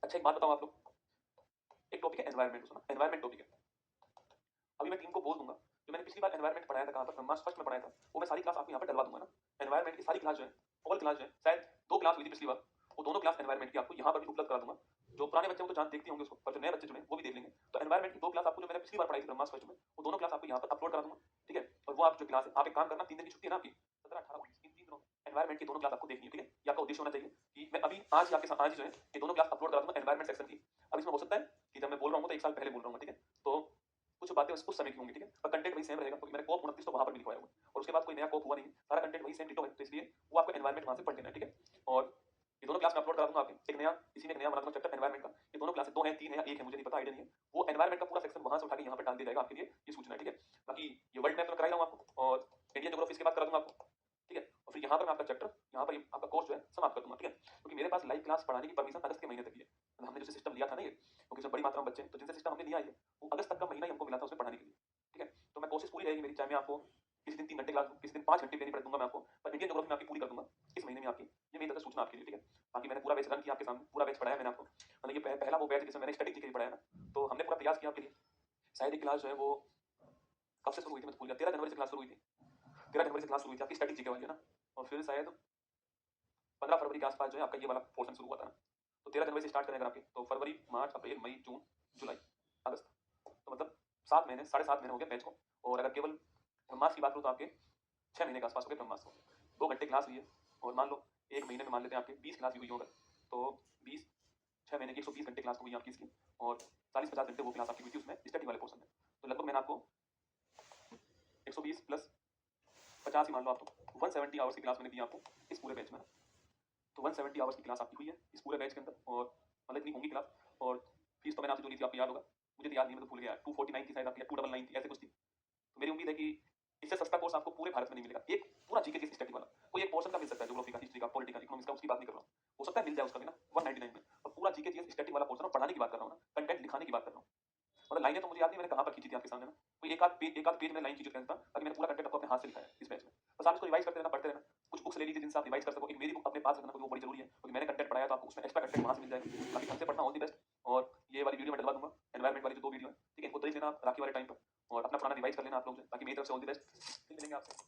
अच्छा एक बात बताओ आप लोग, एक टॉपिक है एनवायरमेंट, सुना एनवायरमेंट टॉपिक है, अभी मैं टीम को बोल दूंगा, जो मैंने पिछली बार एनवायरमेंट पढ़ाया था कहां पर, ब्रह्मास्त्र फर्स्ट में पढ़ाया था, वो मैं सारी क्लास आपको यहाँ पर डलवा दूंगा ना, एनवायरमेंट की सारी क्लास जो है ऑल क्लास जो है शायद 2 क्लास हुई थी पिछली बार, वो दोनों क्लास एनवायरनमेंट की आपको यहाँ पर भी उपलब्ध करा दूँगा। जो पुराने बच्चे हैं वो तो जान देखते होंगे उसको, पर जो नए बच्चे जुड़े हैं वो भी देख लेंगे। तो एनवायरनमेंट की 2 क्लास आपको जो मैंने पिछली बार पढ़ाई थी ब्रह्मास्त्र फर्स्ट में, वो दोनों क्लास आपको यहाँ पर अपलोड करा दूँगा, ठीक है? और वो आप जो क्लास है, आप एक काम करना 3 दिन की छुट्टी है ना आपकी, 17, 18, 19 इन 3 दिनों में एनवायरनमेंट की दोनों क्लास आपको देखनी है, ठीक है? ये आपका उद्देश्य होना चाहिए कि मैं अभी आज ही आपके साथ आज ही जो है ये दोनों क्लास अपलोड करा दूँगा एनवायरनमेंट सेक्शन की। अब इसमें हो सकता है कि जब मैं बोल रहा हूँ तो 1 साल पहले बोल रहा हूँ, ठीक है? तो कुछ बातें उस समय की होंगी, ठीक है? पर कंटेंट वही सेम रहेगा क्योंकि मैंने कोप 29 तो वहाँ पर भी लिखवाया हुआ है और उसके बाद कोई नया कोप हुआ नहीं है, सारा कंटेंट वही सेम डिटो है, तो इसलिए वो आपको एनवायरनमेंट वहाँ से पढ़ लेना है, ठीक है? और ये दोनों क्लास मैं अपलोड करा दूँगा आपके, एक नया इसी में एक नया बना दूँगा चैप्टर एनवायरनमेंट का। ये दोनों क्लासेस 2 हैं, 3 है या 1 है मुझे नहीं पता, आइडिया नहीं है। वो एनवायरनमेंट का पूरा सेक्शन वहाँ से उठा के यहाँ पे डाल दिया जाएगा आपके लिए, ये सूचना है, ठीक है? बाकी ये वर्ल्ड मैप तो मैं करा ही रहा हूँ आपको और इंडियन ज्योग्राफी इसके बाद करा दूँगा आपको, ठीक है? और फिर यहाँ पर मैं आपका चैप्टर, यहाँ पर ये आपका कोर्स जो है समाप्त कर दूँगा, ठीक है? क्योंकि मेरे पास लाइव क्लास पढ़ाने की परमिशन अगस्त के महीने तक ही है। हमने जो सिस्टम लिया था ना ये, क्योंकि इसमें बड़ी मात्रा में बच्चे हैं, तो जिनसे सिस्टम हमने लिया है ये, वो अगस्त तक का महीना ही हमको मिला था उसमें पढ़ाने के लिए, ठीक है? तो मैं कोशिश पूरी रहेगी मेरी, चाहे मैं आपको किसी दिन 3 घंटे क्लास दूँ, किसी दिन 5 घंटे भी देनी पड़े दूँगा मैं आपको, पर इंडियन ज्योग्राफी मैं आपकी पूरी कर दूँगा इस महीने में आपकी। ये मेरी तरफ से सूचना आपके लिए, ठीक है? बाकी मैंने पूरा बैच रन किया आपके सामने, पूरा बैच पढ़ाया मैंने आपको। मतलब ये पहला वो बैच जिसमें मैंने स्टैटिक जीके भी पढ़ाया ना, तो हमने पूरा प्रयास किया आपके लिए। शायद ये क्लास जो है वो कब से शुरू हुई थी मैं तो भूल गया, 13 जनवरी से क्लास शुरू हुई थी। 13 जनवरी से क्लास शुरू हुई थी आपकी स्टैटिक जीके वाली, है ना? और फिर शायद 15 फरवरी के आस-पास जो है आपका ये वाला पोर्शन शुरू हुआ था ना। तो 13 जनवरी से स्टार्ट करें अगर आपके, तो फरवरी, मार्च, अप्रैल, मई, जून, जुलाई, अगस्त, तो मतलब 7 महीने, साढ़े 7 महीने हो गए बैच को। और अगर केवल ब्रह्मास्त्र की बात करूँ तो आपके 6 महीने के आस-पास हो गए ब्रह्मास्त्र को। 2 घंटे क्लास हुई है और मान लो 1 महीने में मान लेते हैं आपके 20 क्लास भी हुई हो अगर, तो 20 6 महीने की 120 घंटे क्लास तो हुई आपकी इसकी और 40-50 घंटे वो क्लास आपकी हुई थी उसमें स्टडी वाले पोर्शन में। तो लगभग मैंने आपको 120 प्लस 50 ही मान लो आप, तो 170 आवर्स की क्लास मैंने दी आपको इस पूरे बैच में। तो 170 आवर्स की क्लास आपकी हुई है इस पूरे बैच के अंदर और मतलब इतनी होंगी क्लास। और फीस तो मैंने आपसे जो ली थी आपको याद होगा, मुझे तो याद नहीं, मैं तो भूल गया, 249 थी शायद आपकी, 299 थी, ऐसे कुछ थी। तो मेरी उम्मीद है कि इससे सस्ता कोर्स आपको पूरे भारत में नहीं मिलेगा। एक पूरा जीके की स्टडी वाला कोई एक पोर्शन का मिल सकता है, ज्योग्राफी का, हिस्ट्री का, पॉलिटिकल, इकोनॉमिक्स का, उसकी बात नहीं कर रहा हूँ, हो सकता है मिल जाए उसका भी ना 199 में। और पूरा जीके जीएस स्टडी वाला पोर्शन और पढ़ाने की बात कर रहा हूँ ना, कंटेंट लिखाने की बात कर रहा हूँ। मतलब लाइनें तो मुझे याद नहीं मैंने कहाँ पर खींची थी आपके सामने ना, कोई एक आध पेज में लाइन खींच था, बाकी मैंने पूरा कंटेंट आपको अपने हाथ से लिखा है इस बैच में। बस आप इसको रिवाइज करते रहना, पढ़ते रहना। कुछ बुक्स ले लीजिए जिनसे आप रिवाइज कर सको, एक मेरी बुक अपने पास रखना, क्योंकि वो बड़ी जरूरी है, क्योंकि मैंने कंटेंट पढ़ाया तो आपको उसमें एक्स्ट्रा कंटेंट वहाँ से मिल जाएगा। बाकी हमसे पढ़ना, ऑल द बेस्ट। और ये वाली वीडियो मैं डलवा दूंगा, एनवायरमेंट वाली जो 2 वीडियो है, ठीक है, इनको देख लेना आप राखी वाले टाइम पर और अपना पुराना रिवाइज कर लेना आप लोग, ताकि मेरी तरफ से ऑल द बेस्ट। फिर मिलेंगे आपसे।